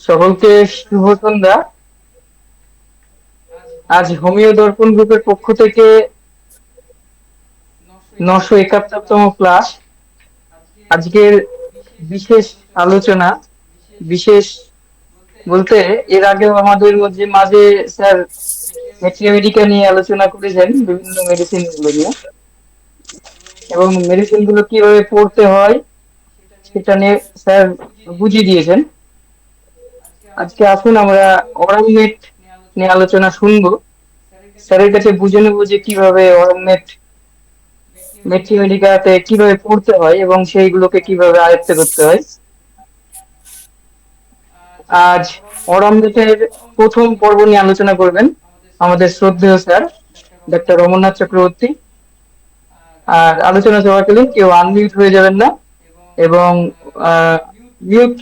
সকলকে শুভ সন্ধ্যা। আজ হোমিও দর্পণ গ্রুপের পক্ষ থেকে 971তম ক্লাস। আজকের বিশেষ আলোচনা, বিশেষ বলতে এর আগেও আমাদের মাঝে স্যার ম্যাথমেটিকা নিয়ে আলোচনা করেছেন, বিভিন্ন মেডিসিন গুলো নিয়ে, এবং মেডিসিন গুলো কিভাবে পড়তে হয় সেটা নিয়ে স্যার বুঝিয়ে দিয়েছেন। আজকে আসুন আমরা অরামনেট নিয়ে আলোচনা শুনবো। স্যারের কাছে বুঝে নেবো যে কিভাবে অরামনেট ম্যাথমেটিকাতে কিভাবে পড়তে হয় এবং সেইগুলোকে কিভাবে আয়ত্ত করতে হয়। আজ অরামনেটের প্রথম পর্ব নিয়ে আলোচনা করবেন আমাদের শ্রদ্ধেয় স্যার ডক্টর অমরনাথ চক্রবর্তী। আর আলোচনা চলাকালীন কেউ আনমিউট হয়ে যাবেন না এবং মিউট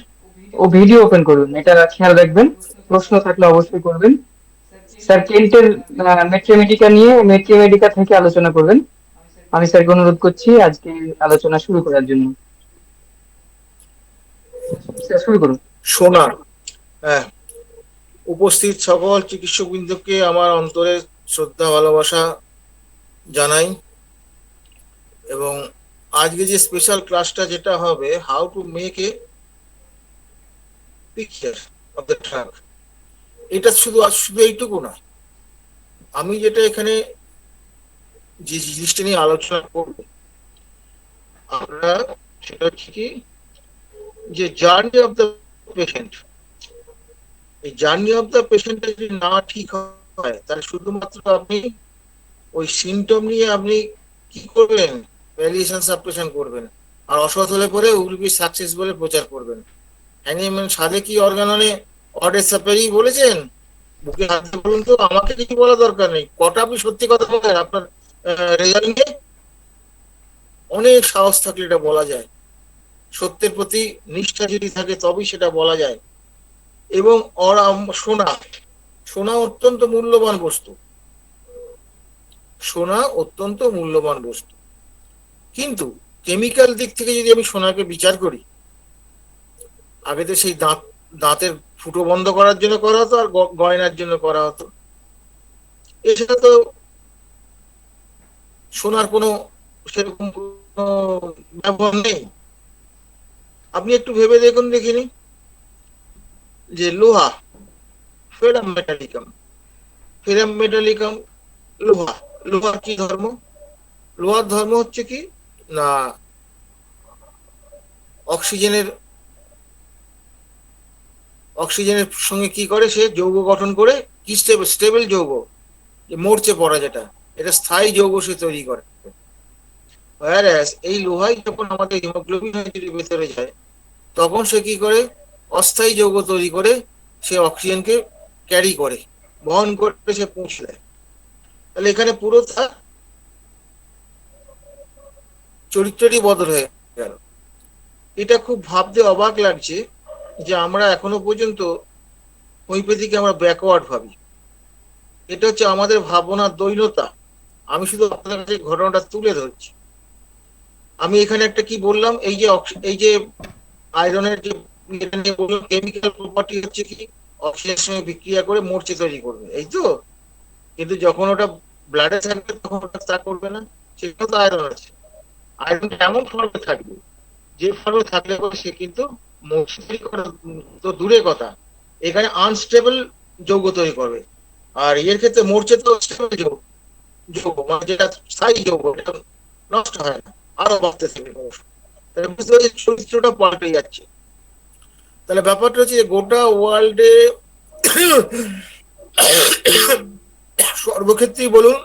ও ভিডিও ওপেন করবেন, এটা খেয়াল রাখবেন। প্রশ্ন থাকলে অবশ্যই করবেন। স্যার কেন্টের ম্যাথমেটিকা নিয়ে ম্যাথমেটিকা থেকে আলোচনা করবেন। আমি স্যারকে অনুরোধ করছি আজকে আলোচনা শুরু করার জন্য। স্যার শুরু করুন। শোনা, হ্যাঁ, উপস্থিত সকল চিকিৎসকবৃন্দকে আমার অন্তরে শ্রদ্ধা ভালোবাসা জানাই। এবং আজকে যে স্পেশাল ক্লাসটা যেটা হবে, how to make a picture of the truck, এটা শুধু এইটুকু না। আমি যেটা এখানে যে জিনিসটা নিয়ে আলোচনা করব, আমরা সেটা হচ্ছে কি, যে জার্নি অফ দ্য পেশেন্ট। এই জার্নি অফ দ্য পেশেন্টটা যদি না ঠিক হয়, তাহলে শুধুমাত্র আপনি ওই সিমটম নিয়ে আপনি কি করবেন, ভ্যালিয়েশন সাপ্রেশন করবেন, আর অসৎ হলে পরে উইল বি সাকসেস বলে প্রচার করবেন। অ্যানিমেল সাদে কি অর্গাননে অডের সাপেরি বলেছেন, বুকে হাতে বলুন তো, আমাকে কিছু বলা দরকার নেই। কটা আপনি সত্যি কথা বলেন আপনার রেজাল্ট নিয়ে? অনেক সাহস থাকলে এটা বলা যায়। সত্যের প্রতি নিষ্ঠা যদি থাকে তবেই সেটা বলা যায়। এবং সোনা, সোনা অত্যন্ত মূল্যবান বস্তু। সোনা অত্যন্ত মূল্যবান বস্তু, কিন্তু কেমিক্যাল দিক থেকে যদি আমি সোনাকে বিচার করি, আগে তো সেই দাঁতের ফুটো বন্ধ করার জন্য করা হতো আর গয়নার জন্য করা হতো। এছাড়া তো সোনার কোনো সেরকম ব্যবহার নেই। আপনি একটু ভেবে দেখুন, দেখিনি যে লোহা, ফেরাম মেটালিকাম, ফেরাম মেটালিকাম, লোহা, লোহার কি ধর্ম? লোহার ধর্ম হচ্ছে কি না, অক্সিজেনের অক্সিজেনের সঙ্গে কি করে, সে যৌগ গঠন করে, কি স্টেবল যৌগ, মরচে পড়া যেটা, এটা স্থায়ী যৌগ সে তৈরি করে। এই লোহাই যখন আমাদের হিমোগ্লোবিন হয়ে যদি ভেতরে যায়, তখন সে কি করে, অস্থায়ী যৌগ তৈরি করে সে অক্সিজেনকে ক্যারি করে, বহন করে সে পৌঁছে দেয়। তাহলে এখানে পুরো তার চরিত্রটি বদল হয়ে গেল। এটা খুব ভাবতে অবাক লাগছে যে আমরা এখনো পর্যন্ত হোমিওপ্যাথিকে আমরা ব্যাকওয়ার্ড ভাবি। এটা হচ্ছে আমাদের ভাবনার দৈন্যতা। আমি শুধু আপনাদের কাছে ঘটনাটা তুলে ধরছি। আমি এখানে একটা কি বললাম, এই যে আয়রনের যে বললাম, কেমিক্যাল প্রপার্টি হচ্ছে কি, অক্সিজেনের সঙ্গে বিক্রিয়া করে মরচে তৈরি করবে, এই তো। কিন্তু যখন ওটা ব্লাডে থাকবে তখন ওটা তা করবে না, সেখানে তো আয়রন আছে। আয়রন এমন ফর্মে থাকবে যে ফর্মে থাকলে সে কিন্তু মরচে তৈরি করা তো দূরের কথা, এখানে আনস্টেবল যৌগ তৈরি করবে। আর এর ক্ষেত্রে মরচে তো স্টেবল যৌগ, মানে যেটা স্থায়ী যৌগ, এটা নষ্ট হয় না, আরো বাড়তে থাকবে। তাহলে বুঝতে পারছি চরিত্রটা পাল্টে যাচ্ছে। তাহলে ব্যাপারটা হচ্ছে যে গোটা ওয়ার্ল্ডে সর্বক্ষেত্রেই বলুন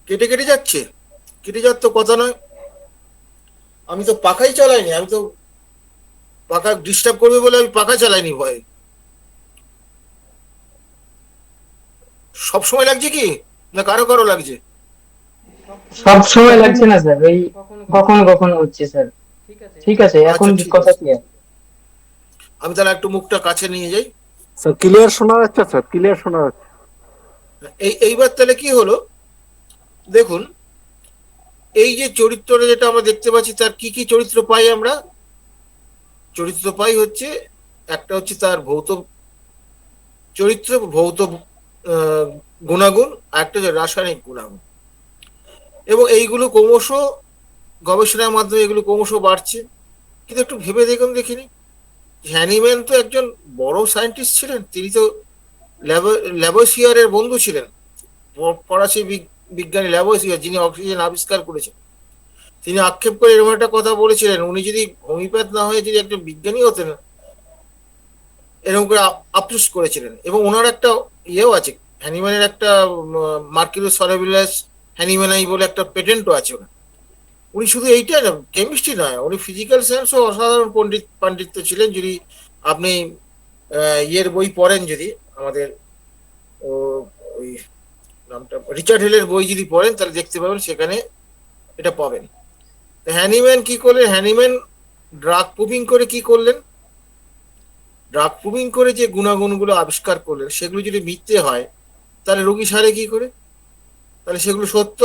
কেটে কেটে যাচ্ছে। কেটে যাওয়ার তো কথা নয়। আমি তো পাখাই চালাইনি, আমি তো পাখা ডিস্টার্ব করবে বলে আমি পাখা চালাইনি ভয়ে। সব সময় লাগছে কি, না কারো কারো লাগছে? সব সময় লাগছে না স্যার, এই কখনো কখনো হচ্ছে স্যার। ঠিক আছে, এখন আচ্ছা, ঠিক কথা আছে। ক্লিয়ার। আমি তাহলে একটু মুখটা কাছে নিয়ে যাই। স্যার ক্লিয়ার শোনা যাচ্ছে, স্যার ক্লিয়ার শোনা যাচ্ছে। এইবার তাহলে কি হলো দেখুন, এই যে চরিত্রটা যেটা আমরা দেখতে পাচ্ছি, তার কি কি চরিত্র পাই আমরা? চরিত্র পাই হচ্ছে একটা হচ্ছে তার ভৌত চরিত্র, ভৌত আহ, গুণাগুণ, আর একটা হচ্ছে রাসায়নিক গুণাগুণ। এবং এইগুলো ক্রমশ গবেষণার মাধ্যমে এগুলো ক্রমশ বাড়ছে। কিন্তু একটু ভেবে দেখুন দেখিনি, হ্যানিম্যান তো একজন বড় সায়েন্টিস্ট ছিলেন, তিনি তো ল্যাভোসিয়ারের বন্ধু ছিলেন, ফরাসি বিজ্ঞানী ল্যাভোসিয়ার, যিনি অক্সিজেন আবিষ্কার করেছেন। তিনি আক্ষেপ করে এরকম একটা কথা বলেছিলেন, উনি যদি হোমিওপ্যাথ না হয়ে যদি একজন বিজ্ঞানী হতেন, এরকম করে আফসোস করেছিলেন। এবং ওনার একটা ইয়েও আছে, হ্যানিম্যানের একটা মার্কিউরিয়াস সলিউলাস হ্যানিম্যানাই বলে একটা পেটেন্টও আছে ওনার। উনি শুধু এইটা না, কেমিস্ট্রি নয়, উনি ফিজিক্যাল সায়েন্সও অসাধারণ পাণ্ডিত্য ছিলেন। যদি আপনি ইয়ের বই পড়েন, যদি আমাদের ও ওই নামটা রিচার্ড হেলের বই যদি পড়েন, তাহলে দেখতে পাবেন সেখানে এটা পাবেন। হ্যানিম্যান কি করলেন? হ্যানিম্যান ড্রাগ প্রুভিং করে কি করলেন? ড্রাগ প্রুভিং করে যে গুণাগুণগুলো আবিষ্কার করলেন, সেগুলো যদি মিথ্যে হয় তাহলে রোগী সারে কি করে? তাহলে সেগুলো সত্য।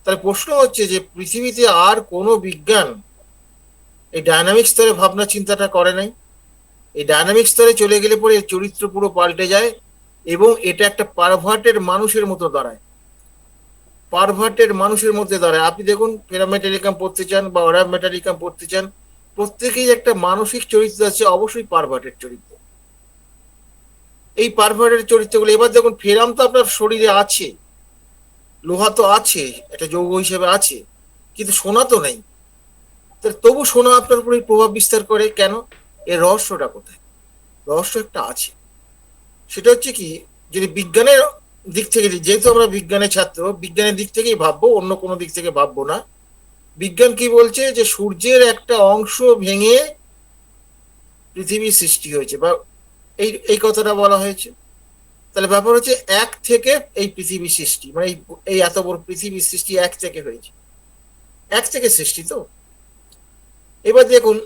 তাহলে প্রশ্ন হচ্ছে যে পৃথিবীতে আর কোনো বিজ্ঞান এই ডায়নামিক স্তরে ভাবনা চিন্তাটা করে নাই। এই ডায়নামিক স্তরে চলে গেলে পরে এর চরিত্র পুরো পাল্টে যায়, এবং এটা একটা পারভার্টেড মানুষের মতো দাঁড়ায়। পারভার্টেড মানুষের মধ্যে দাঁড়ায়। আপনি দেখুন, প্যারামেটালিকাম পড়তে চান বা ওরা মেটালিকাম পড়তে চান, প্রত্যেকেই একটা মানসিক চরিত্র আছে, অবশ্যই পারভার্টেড চরিত্র। এই পারভার্টেড চরিত্রগুলো, এবার দেখুন ফেরাম তো আপনার শরীরে আছে, লোহা তো আছে, একটা যৌগ হিসেবে আছে, কিন্তু সোনা তো নেই। তাহলে তবু সোনা আপনার উপরে প্রভাব বিস্তার করে কেন? এর রহস্যটা কোথায়? রহস্য একটা আছে, সেটা হচ্ছে কি, যদি বিজ্ঞানের দিক থেকে, যেহেতু আমরা বিজ্ঞানের ছাত্র, বিজ্ঞানের দিক থেকেই ভাববো, অন্য কোনো দিক থেকে ভাববো না। বিজ্ঞান কি বলছে? যে সূর্যের একটা অংশ ভেঙে পৃথিবীর সৃষ্টি হয়েছে, বা এই এই কথাটা বলা হয়েছে। তাহলে ব্যাপার হচ্ছে এক থেকে এই পৃথিবীর সৃষ্টি, মানে এই এত বড় পৃথিবীর সৃষ্টি এক থেকে হয়েছে, এক থেকে সৃষ্টি তো। এবার দেখুন,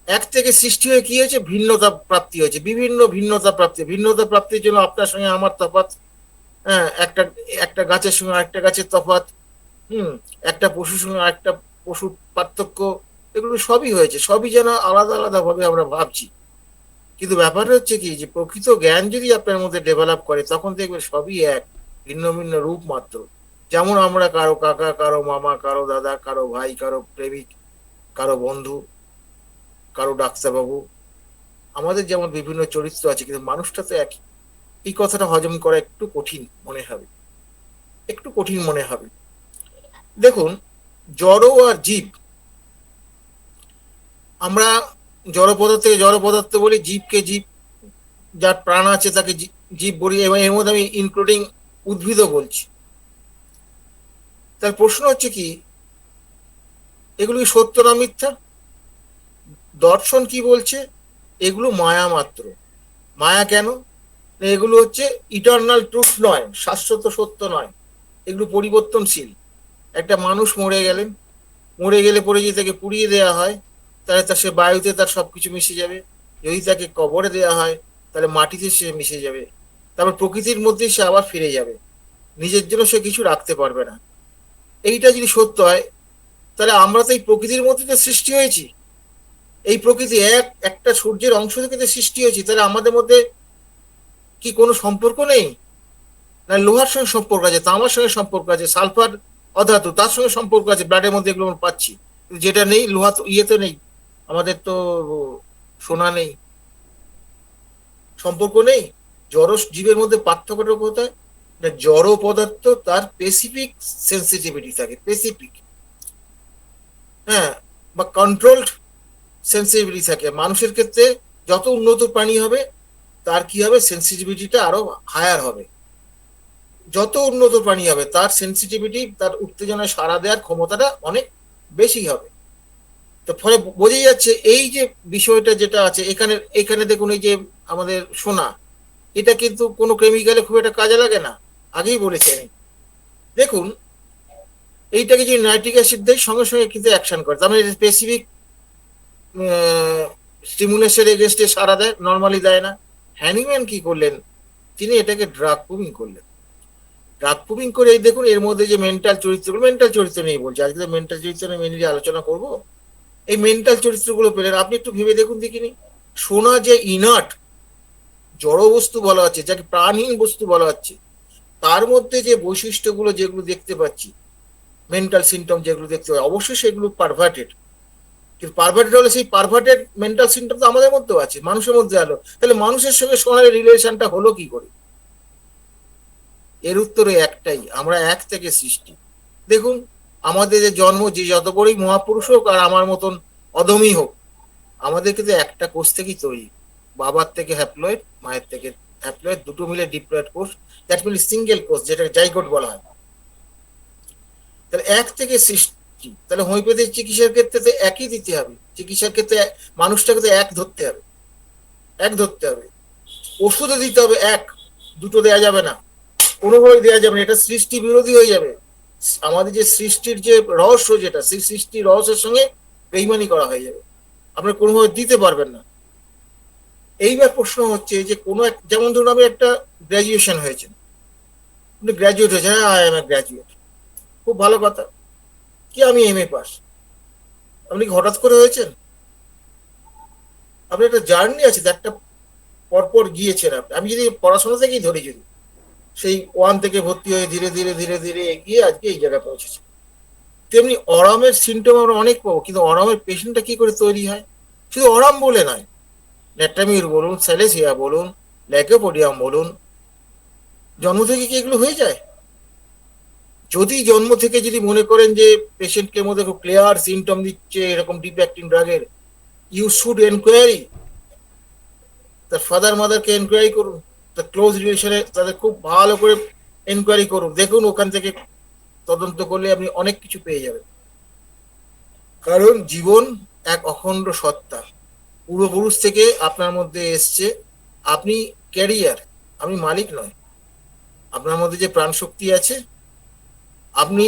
এক থেকে সৃষ্টি হয়ে কি হয়েছে? ভিন্নতা প্রাপ্তি হয়েছে, বিভিন্ন ভিন্নতা প্রাপ্তি। ভিন্নতা প্রাপ্তির জন্য আপনার সঙ্গে আমার তফাৎ, হ্যাঁ, একটা একটা গাছের সঙ্গে আরেকটা গাছের তফাৎ, একটা পশুর সঙ্গে আরেকটা পশুর পার্থক্য, এগুলো সবই হয়েছে। সবই যেন আলাদা আলাদা ভাবে আমরা ভাবছি, কিন্তু ব্যাপারটা হচ্ছে কি, যে প্রকৃত জ্ঞান যদি আপনার মধ্যে ডেভেলপ করে, তখন দেখবেন সবই এক, ভিন্ন ভিন্ন রূপ মাত্র। যেমন আমরা কারো কাকা, কারো মামা, কারো দাদা, কারো ভাই, কারো প্রেমিক, কারো বন্ধু, কারো ডাক্তারবাবু, আমাদের যেমন বিভিন্ন চরিত্র আছে, কিন্তু মানুষটা তো একই। এই কথাটা হজম করা একটু কঠিন মনে হবে, একটু কঠিন মনে হবে। দেখুন, জড় আর জীব, আমরা জড় পদার্থকে জড় পদার্থ বলি, জীবকে জীব, যার প্রাণ আছে তাকে জীব বলি, এবং এর মধ্যে আমি ইনক্লুডিং উদ্ভিদও বলছি। তার প্রশ্ন হচ্ছে কি, এগুলো কি সত্য না মিথ্যা? দর্শন কি বলছে? এগুলো মায়া মাত্র। মায়া কেন? এগুলো হচ্ছে ইটার্নাল ট্রুথ নয়, শাশ্বত সত্য নয়, এগুলো পরিবর্তনশীল। একটা মানুষ মরে গেলেন, মরে গেলে পরে যদি তাকে পুড়িয়ে দেওয়া হয়, তাহলে তার সে বায়ুতে তার সবকিছু মিশে যাবে। যদি তাকে কবরে দেওয়া হয়, তাহলে মাটিতে সে মিশে যাবে। তারপর প্রকৃতির মধ্যে সে আবার ফিরে যাবে, নিজের জন্য সে কিছু রাখতে পারবে না। এইটা যদি সত্য হয়, তাহলে আমরা তো এই প্রকৃতির মধ্যে তো সৃষ্টি হয়েছি। এই প্রকৃতি একটা সূর্যের অংশ থেকে তো সৃষ্টি হয়েছি। তাহলে আমাদের মধ্যে কি কোনো সম্পর্ক নেই? না, লোহার সঙ্গে সম্পর্ক আছে, তামার সঙ্গে সম্পর্ক আছে, সালফার অধাতু, তার সঙ্গে সম্পর্ক আছে, ব্লাডের মধ্যে এগুলো আমরা পাচ্ছি। যেটা নেই, লোহা তো ইয়েতে নেই, আমাদের তো সোনা নেই, সম্পর্ক নেই। জড় জীবের মধ্যে পার্থক্যটা কোথায়? না, জড় পদার্থ তার স্পেসিফিক সেন্সিটিভিটি থাকে, স্পেসিফিক, হ্যাঁ, বা কন্ট্রোলড সেন্সিটিভিটি থাকে। মানুষের ক্ষেত্রে যত উন্নত প্রাণী হবে, তার কি হবে? সেন্সিটিভিটিটা আরো হায়ার হবে। যত উন্নত প্রাণী হবে, তার সেন্সিটিভিটি, তার উত্তেজনায় সাড়া দেওয়ার ক্ষমতাটা অনেক বেশি হবে। তো ফলে বোঝাই যাচ্ছে এই যে বিষয়টা যেটা আছে এখানে, এখানে দেখুন, এই যে আমাদের সোনা, এটা কিন্তু কোনো কেমিক্যালে খুব একটা কাজে লাগে না, আগেই বলেছি আমি। দেখুন, এইটাকে যদি নাইট্রিক অ্যাসিড দেয়, সঙ্গে সঙ্গে কিন্তু অ্যাকশন করে, তার মানে স্পেসিফিক স্টিমুলেশন এগেনস্টে সাড়া দেয়, নর্মালি দেয় না। হ্যানিম্যান কি করলেন? তিনি এটাকে ড্রাগ প্রুভিং করলেন। ড্রাগ প্রুভিং করে এই দেখুন, এর মধ্যে যে মেন্টাল চরিত্রগুলো, মেন্টাল চরিত্র নেই বলছি, আজকে মেন্টাল চরিত্র নিয়ে মেনলি আলোচনা করব। এই মেন্টাল চরিত্রগুলো পেলেন? আপনি একটু ভেবে দেখুন দেখিনি, সোনা যে ইনার্ট জড় বস্তু বলা হচ্ছে, যাকে প্রাণহীন বস্তু বলা হচ্ছে, তার মধ্যে যে বৈশিষ্ট্যগুলো যেগুলো দেখতে পাচ্ছি, মেন্টাল সিমটম যেগুলো দেখতে পাই, অবশ্যই সেগুলো পারভার্টেড। কিন্তু পারভার্টেড হলে সেই পারভার্টেড মেন্টাল সিমটম তো আমাদের মধ্যেও আছে, মানুষের মধ্যে আলো, তাহলে মানুষের সঙ্গে সোনার রিলেশনটা হলো কি করে? এর উত্তরে একটাই, আমরা এক থেকে সৃষ্টি। দেখুন, আমাদের যে জন্ম, যে যত বড়ই মহাপুরুষ হোক আর আমার মতন অধমই হোক, আমাদের কিন্তু একটা কোষ থেকেই তৈরি। বাবার থেকে হ্যাপ্লয়েড, মায়ের থেকে হ্যাপ্লয়েড, দুটো মিলে ডিপ্লয়েড কোষ, দ্যাট মিনস সিঙ্গেল কোষ, যেটাকে জাইগোট বলা হয়। তাহলে এক থেকে সৃষ্টি, তাহলে হোমিওপ্যাথিক চিকিৎসার ক্ষেত্রে তো একই দিতে হবে। চিকিৎসার ক্ষেত্রে মানুষটাকে তো এক ধরতে হবে, এক ধরতে হবে। ওষুধও দিতে হবে এক, দুটো দেওয়া যাবে না, কোনোভাবেই দেওয়া যাবে না, এটা সৃষ্টি বিরোধী হয়ে যাবে। আমাদের যে সৃষ্টির যে রহস্য, যেটা সেই সৃষ্টির রহস্যের সঙ্গে বেইমানি করা হয়ে যাবে, আপনারা কোনোভাবে দিতে পারবেন না। এইবার প্রশ্ন হচ্ছে যে কোনো যেমন ধরুন আমি একটা গ্র্যাজুয়েশন হয়েছে, আপনি গ্র্যাজুয়েট হয়েছেন, হ্যাঁ আই এম এ গ্র্যাজুয়েট, খুব ভালো কথা, কি আমি এম এ পাস। আপনি কি হঠাৎ করে হয়েছেন? আপনার একটা জার্নি আছে, একটা পরপর গিয়েছেন আপনি। আমি যদি পড়াশোনা থেকেই ধরি, যদি সেই ওয়ান থেকে ভর্তি হয়ে ধীরে ধীরে ধীরে ধীরে এগিয়ে আজকে এই জায়গায় পৌঁছেছে, তেমনি অরামের সিমটম আমরা অনেক পাবো, কিন্তু অরামের পেশেন্টটা কি করে তৈরি হয়? শুধু অরাম বলে নয়, ন্যাট্রামিউর বলুন, স্যালেসিয়া বলুন, ল্যাকেপোডিয়াম বলুন, জন্ম থেকে কি এগুলো হয়ে যায়? যদি জন্ম থেকে যদি মনে করেন যে পেশেন্টকে মধ্যে খুব ক্লিয়ার সিমটম দিচ্ছে এরকম ডিপ অ্যাক্টিং ড্রাগের, ইউ শুড এনকোয়ারি, তার ফাদার মাদারকে এনকোয়ারি করুন, তার ক্লোজ রিলেশনে তাদের খুব ভালো করে এনকোয়ারি করুন, দেখুন ওখান থেকে তদন্ত করলে আপনি অনেক কিছু পেয়ে যাবেন। কারণ জীবন এক অখণ্ড সত্তা, পূর্বপুরুষ থেকে আপনার মধ্যে এসছে, আপনি ক্যারিয়ার, আপনি মালিক নয়। আপনার মধ্যে যে প্রাণ শক্তি আছে, আপনি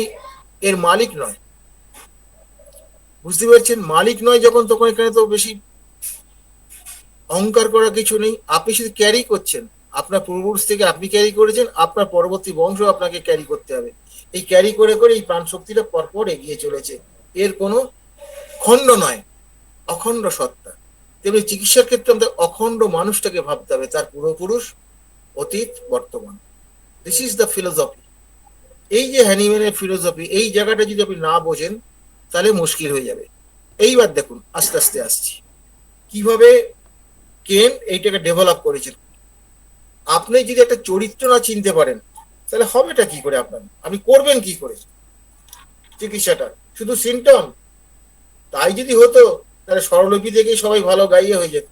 এর মালিক নয়, বুঝতে পারছেন? মালিক নয় যখন, তখন এখানে তো বেশি অহংকার করার কিছু নেই। আপনি শুধু ক্যারি করছেন, আপনার পূর্বপুরুষ থেকে আপনি ক্যারি করেছেন, আপনার পরবর্তী বংশ আপনাকে ক্যারি করতে হবে। এই ক্যারি করে করে এই প্রাণ শক্তিটা পরপর এগিয়ে চলেছে, এর কোনো খণ্ড নয়, অখণ্ড সত্তা। তেমনি চিকিৎসার ক্ষেত্রে আমাদের অখণ্ড মানুষটাকে ভাবতে হবে, তার পূর্বপুরুষ, অতীত, বর্তমান। This is the philosophy. এই যে হ্যানিম্যানের ফিলোসফি, এই জায়গাটা যদি আপনি না বোঝেন তাহলে মুশকিল হয়ে যাবে। এইবার দেখুন, আস্তে আস্তে আসছি কিভাবে কেন এইটাকে ডেভেলপ করেছেন। আপনি যদি একটা চরিত্র না চিনতে পারেন তাহলে হবেটা কি করে? আপনি করবেন কি করে চিকিৎসাটা? শুধু সিমটম? তাই যদি হতো তাহলে স্বরলিপি দেখেই সবাই ভালো গাইয়ে হয়ে যেত,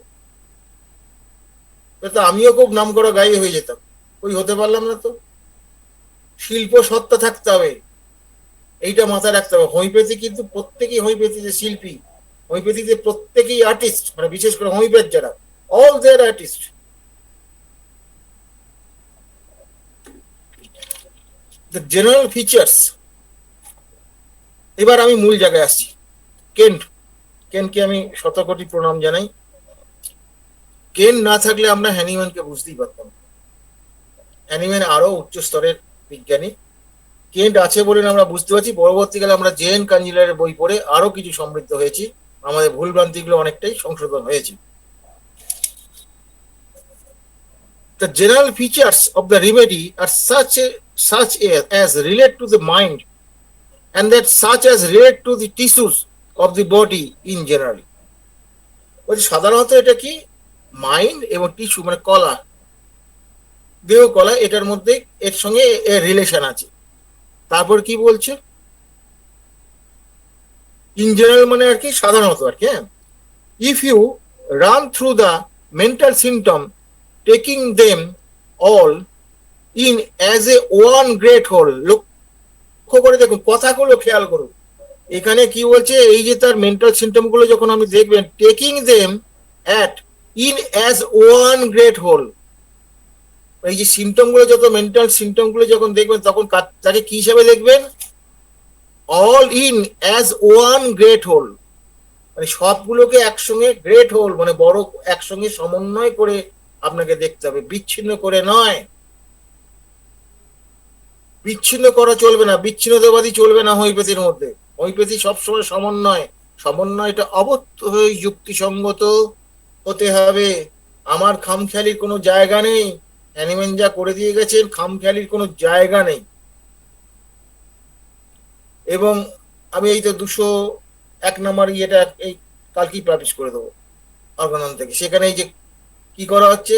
তো আমিও খুব নাম করা গাইয়ে হয়ে যেতাম, ওই হতে পারলাম না তো। শিল্প সত্তা থাকতে হবে, এইটা মাথায় রাখতে হবে। হোমিওপ্যাথি কিন্তু প্রত্যেকেই, হোমিওপ্যাথি যে শিল্পী, হোমিওপ্যাথিতে প্রত্যেকেই আর্টিস্ট, মানে বিশেষ করে হোমিওপ্যাথ যারা, all their artist. The general features. এবার আমি মূল জায়গায় আসছি, কেন্ট। কেনকে আমি শতকোটি প্রণাম জানাই। কেন না থাকলে আমরা হ্যানিম্যানকে বুঝতেই পারতাম। হ্যানিম্যান আরো উচ্চ স্তরের বিজ্ঞানী, কেন্ট আছে বলে আমরা বুঝতে পারছি। পরবর্তীকালে আমরা জেন কাঞ্জিলারের বই পড়ে আরো কিছু সমৃদ্ধ হয়েছি, আমাদের ভুলভ্রান্তিগুলো অনেকটাই সংশোধন হয়েছে। The general features of the remedy are such as relate to the mind, and that such as relate to the tissues of the body in general. বলছি সাধারণত এটা কি, মাইন্ড এবং টিস্যু মানে কলা, দেহ কলা, এটার মধ্যে এর সঙ্গে এর রিলেশন আছে। তারপর কি বলছে? ইন জেনারেল মানে আর কি, সাধারণত আর কি। হ্যাঁ, if you run through the mental symptom, taking them all in as a one great whole. লক্ষ্য করে দেখুন, কথাগুলো খেয়াল করুন। এখানে কি বলছে? এই যে তার মেন্টাল সিমটম গুলো যখন আপনি দেখবেন, taking them at in as one great whole, এই যে সিমটম গুলো, যত মেন্টাল সিমটম গুলো যখন দেখবেন, তখন তাকে কি হিসাবে দেখবেন? All in as one great whole, মানে সবগুলোকে একসঙ্গে, গ্রেট হোল মানে বড়, একসঙ্গে সমন্বয় করে আপনাকে দেখতে হবে, বিচ্ছিন্ন করে নয়। বিচ্ছিন্ন করা চলবে না, বিচ্ছিন্নতাবাদী চলবে না হোমিওপ্যাথির মধ্যে। হোমিওপ্যাথি সবসময় সমন্বয়, সমন্বয়টা অবশ্যই যুক্তিসঙ্গত হতে হবে। আমার খামখেয়ালির কোনো জায়গা নেই। হ্যানিম্যান যা করে দিয়ে গেছেন, খামখেয়ালির কোনো জায়গা নেই। এবং আমি এই তো 201 নম্বর ইয়েটা এই কালকেই পাবলিশ করে দেবো অর্গানন থেকে। সেখানে এই যে কি করা হচ্ছে,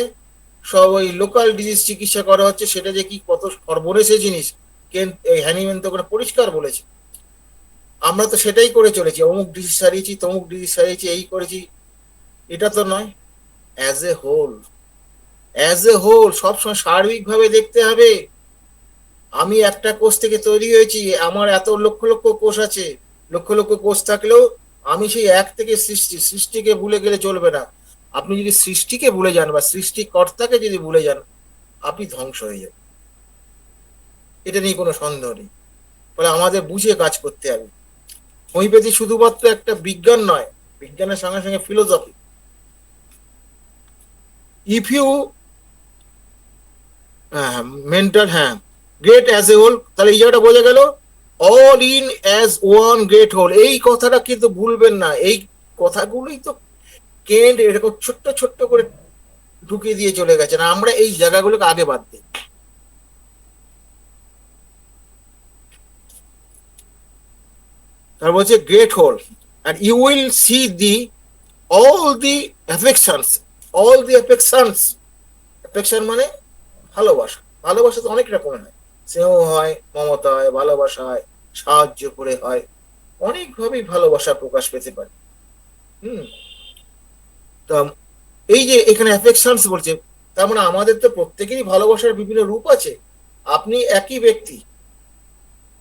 সব ওই লোকাল ডিজিজ চিকিৎসা করা হচ্ছে, সেটা যে কি কত সর্বনেশে জিনিস এই হ্যানিম্যান তো ওখানে পরিষ্কার বলেছে। আমরা তো সেটাই করে চলেছি, অমুক ডিজিজ সারিয়েছি, তমুক ডিজিজ সারিয়েছি, এই করেছি। এটা তো নয়। As a whole, as a whole সবসময় সার্বিকভাবে দেখতে হবে। আমি একটা কোষ থেকে তৈরি হয়েছি, আমার এত লক্ষ লক্ষ কোষ আছে। লক্ষ লক্ষ কোষ থাকলেও আমি সেই এক থেকে সৃষ্টিকে ভুলে গেলে চলবে না। আপনি যদি সৃষ্টিকে ভুলে যান বা সৃষ্টিকর্তাকে যদি ভুলে যান, আপনি ধ্বংস হয়ে যাবেন। এটা নিয়ে কোনো সন্দেহ নেই। ফলে আমাদের বুঝে কাজ করতে হবে। হোমিওপ্যাথি শুধুমাত্র একটা বিজ্ঞান নয়, বিজ্ঞানের সঙ্গে সঙ্গে ফিলোসফি। ইফ ইউ মেন্টাল, হ্যাঁ, গ্রেট অ্যাজ এ হোল, তাহলে এই জায়গাটা বোঝা গেল, all in as one great whole. এই কথাটা কিন্তু ভুলবেন না। এই কথাগুলোই তো কেন্ট এরকম ছোট্ট ছোট্ট করে ঢুকিয়ে দিয়ে চলে গেছেন। আমরা এই জায়গাগুলোকে আগে বাদ দিই। তার বলছে great whole, and you will see the all the affections, all the affections, affection মানে ভালোবাসা। ভালোবাসা তো অনেক রকমের হয়, স্নেহ হয়, মমতা হয়, ভালোবাসা হয়, সাহায্য করে হয়, অনেকভাবেই ভালোবাসা প্রকাশ পেতে পারে। হুম। তা এই যে এখানে অ্যাফেকশনস বলছে, তার মানে আমাদের তো প্রত্যেকেরই ভালোবাসার বিভিন্ন রূপ আছে। আপনি একই ব্যক্তি,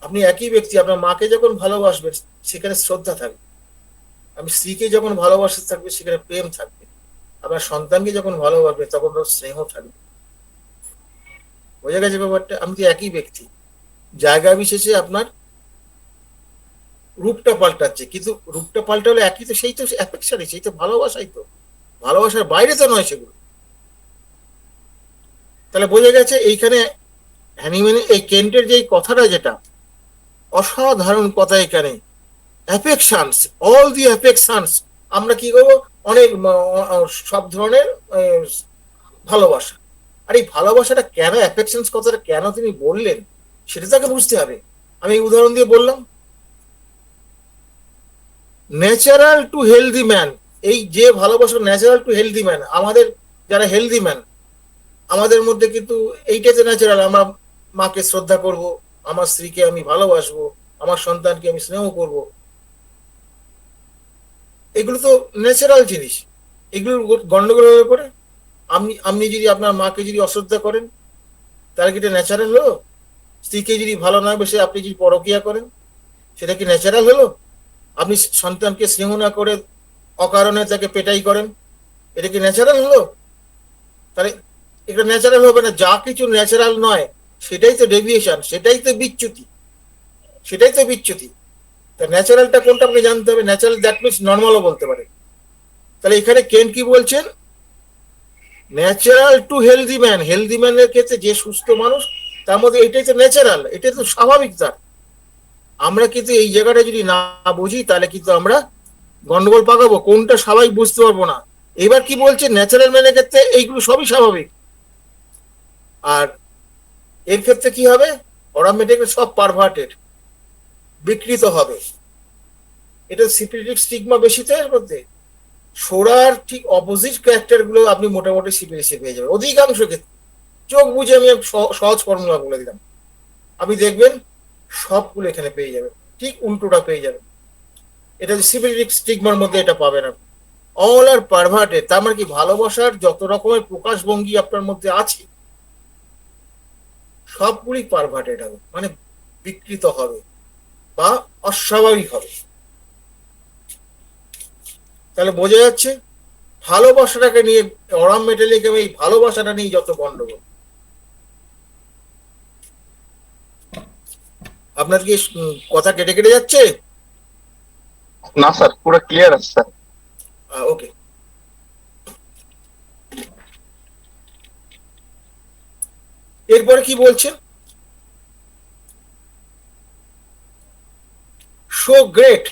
আপনি একই ব্যক্তি, আপনার মাকে যখন ভালোবাসবেন সেখানে শ্রদ্ধা থাকবে। আপনি স্ত্রীকে যখন ভালোবাসতে থাকবে সেখানে প্রেম থাকবে। আপনার সন্তানকে যখন ভালোবাসবে তখন ওর স্নেহ থাকবে। বোঝা গেছে ব্যাপারটা? আমি তো একই ব্যক্তি, জায়গা বিশেষে আপনার রূপটা পাল্টাচ্ছে, কিন্তু রূপটা পাল্টালে একই তো, সেই তো অ্যাফেকশনই, সেই তো ভালোবাসাই তো। ভালোবাসার বাইরে তো নয় সেগুলো। তাহলে বোঝা গেছে এইখানে হ্যানিম্যানের এই কেন্টের যে কথাটা, যেটা অসাধারণ কথা এখানে, অ্যাফেকশনস, অল দি অ্যাফেকশনস। আমরা কি করবো, অনেক সব ধরনের ভালোবাসা। আর এই ভালোবাসাটা কেন, অ্যাফেকশনস কথাটা কেন তিনি বললেন, সেটা তাকে বুঝতে হবে। আমি উদাহরণ দিয়ে বললাম, ন্যাচারাল টু হেলদি ম্যান। এই যে ভালোবাসা ন্যাচারাল টু হেলদি ম্যান, আমাদের যারা হেলদি ম্যান, আমাদের মধ্যে কিন্তু এইটাই তো ন্যাচারাল। আমরা মাকে শ্রদ্ধা করব, আমার স্ত্রীকে আমি ভালোবাসবো, আমার সন্তানকে আমি স্নেহ করব। এগুলো তো ন্যাচারাল জিনিস। এগুলো গন্ডগোল হয়ে পড়ে। আপনি যদি আপনার মাকে যদি অশ্রদ্ধা করেন, তাহলে কি এটা ন্যাচারাল হলো? স্ত্রীকে যদি ভালো না বেসে আপনি যদি পরকীয়া করেন, সেটা কি ন্যাচারাল হলো? আপনি সন্তানকে স্নেহ না করে অকারণে তাকে পেটাই করেন, এটা কি ন্যাচারাল হলো? তাহলে এটা ন্যাচারাল হবে না। যা কিছু ন্যাচারাল নয় সেটাই তো ডেভিয়েশন, সেটাই তো বিচ্যুতি, সেটাই তো বিচ্যুতি। তা ন্যাচারালটা কোনটা আপনি জানতে হবে। ন্যাচারাল দ্যাট মিনস নর্মালও বলতে পারে। তাহলে এখানে কেন কি বলছেন, natural two healthy man. Healthy ম্যানের ক্ষেত্রে যে সুস্থ মানুষ, তার মধ্যে এটাই তো ন্যাচারাল, এটাই তো স্বাভাবিক। তার আমরা কিন্তু এই জায়গাটা যদি না বুঝি, তাহলে কিন্তু আমরা গন্ডগোল পাকাবো, কোনটা স্বাভাবিক বুঝতে পারবো না। এবার কি বলছে, ন্যাচারাল ম্যানের ক্ষেত্রে এইগুলো সবই স্বাভাবিক, আর এর ক্ষেত্রে কি হবে, অটোমেটিক সব পারভার্টেড, বিকৃত হবে। এটা সিপিলিটিক স্টিগমা বেশি তো এর মধ্যে। সোরার ঠিক অপোজিট ক্যারেক্টার গুলো আপনি মোটামুটি সিপিলিসি পেয়ে যাবেন অধিকাংশ ক্ষেত্রে। চোখ বুঝে আমি সহজ ফর্মুলা বলে দিলাম, আপনি দেখবেন সবগুলো এখানে পেয়ে যাবেন, ঠিক উল্টোটা পেয়ে যাবেন। এটা সিপিলিটিক স্টিগমার মধ্যে এটা পাবেন আপনি। অল আর পারভার্টেড, তার মানে কি, ভালোবাসার যত রকমের প্রকাশভঙ্গি আপনার মধ্যে আছে সবগুলি পারভার্টেড হবে, মানে বিকৃত হবে বা অস্বাভাবিক হবে। তাহলে বোঝা যাচ্ছে ভালোবাসাটাকে নিয়ে, অরাম মেটালিক এই ভালোবাসাটা নিয়ে যত গন্ডগোল। আপনার কি কথা কেটে কেটে যাচ্ছে? না স্যার, পুরো ক্লিয়ার আছে স্যার। ওকে। এরপরে কি বলছেন, show great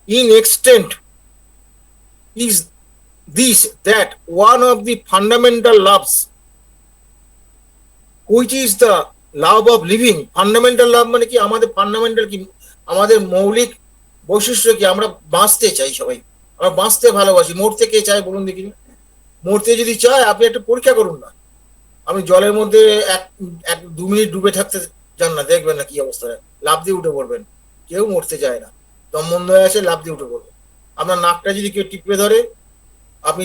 in extent is this that one of the fundamental loves which is the love of living. Fundamental love মানে কি? আমাদের ফান্ডামেন্টাল কি, আমাদের মৌলিক বৈশিষ্ট্য কি? আমরা বাঁচতে চাই সবাই, আমরা বাঁচতে ভালোবাসি। মরতে কে চায় বলুন দেখিনি? মরতে যদি চায় আপনি একটা পরীক্ষা করুন না, আপনি জলের মধ্যে এক এক 2 মিনিট ডুবে থাকতে যান না, দেখবেন না কি অবস্থা, লাফ দিয়ে উঠে পড়বেন। কেউ মরতে চায় না, দম বন্ধ হয়ে আসে লাফ দিয়ে উঠে পড়বেন। আপনার নাকটা যদি কেউ টিপে ধরে আপনি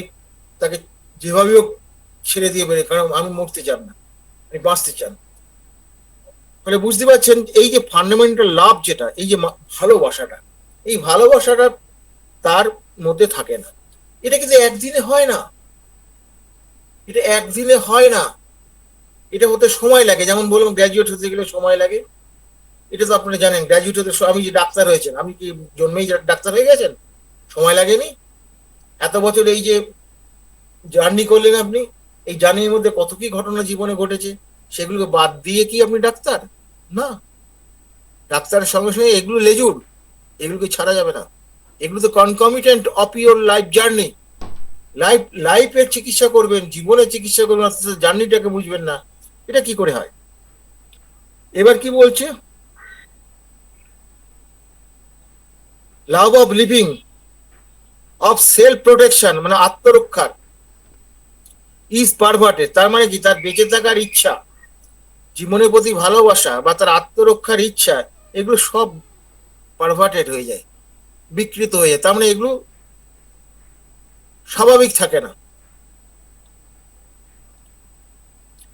তাকে যেভাবেই হোক ছেড়ে দিয়ে বেরোয়, কারণ আমি মরতে চান না, আপনি বাঁচতে চান। মানে বুঝতে পারছেন এই যে ফান্ডামেন্টাল লাভ যেটা, এই যে ভালোবাসাটা, এই ভালোবাসাটা তার মধ্যে থাকে না। এটা কিন্তু একদিনে হয় না, এটা একদিনে হয় না, এটা হতে সময় লাগে। যেমন বললাম গ্র্যাজুয়েট হতে গেলে সময় লাগে, এটা তো আপনারা জানেন। গ্র্যাজুয়েট হতে আমি যে ডাক্তার হয়েছেন, আপনি কি জন্মেই ডাক্তার হয়ে গেছেন? সময় লাগেনি। এত বছর এই যে জার্নি করলেন আপনি, এই জার্নির মধ্যে কত কি ঘটনা জীবনে ঘটেছে, সেগুলোকে বাদ দিয়ে কি আপনি ডাক্তার? না, ডাক্তারের সঙ্গে সঙ্গে এগুলো লেজুর, এগুলোকে ছাড়া যাবে না। এগুলো তো concomitant of your life journey. লাইফের চিকিৎসা করবেন, জীবনের চিকিৎসা করবেন, জার্নিটাকে বুঝবেন না, এটা কি করে হয়? এবার কি বলছে? Love of living, of self protection মানে আত্মরক্ষার, ইজ পারভার্টেড। তার মানে কি? তার বেঁচে থাকার ইচ্ছা, জীবনের প্রতি ভালোবাসা বা তার আত্মরক্ষার ইচ্ছা, এগুলো সব পারভার্টেড হয়ে যায়, বিকৃত হয়ে যায়। তার মানে এগুলো স্বাভাবিক থাকে না।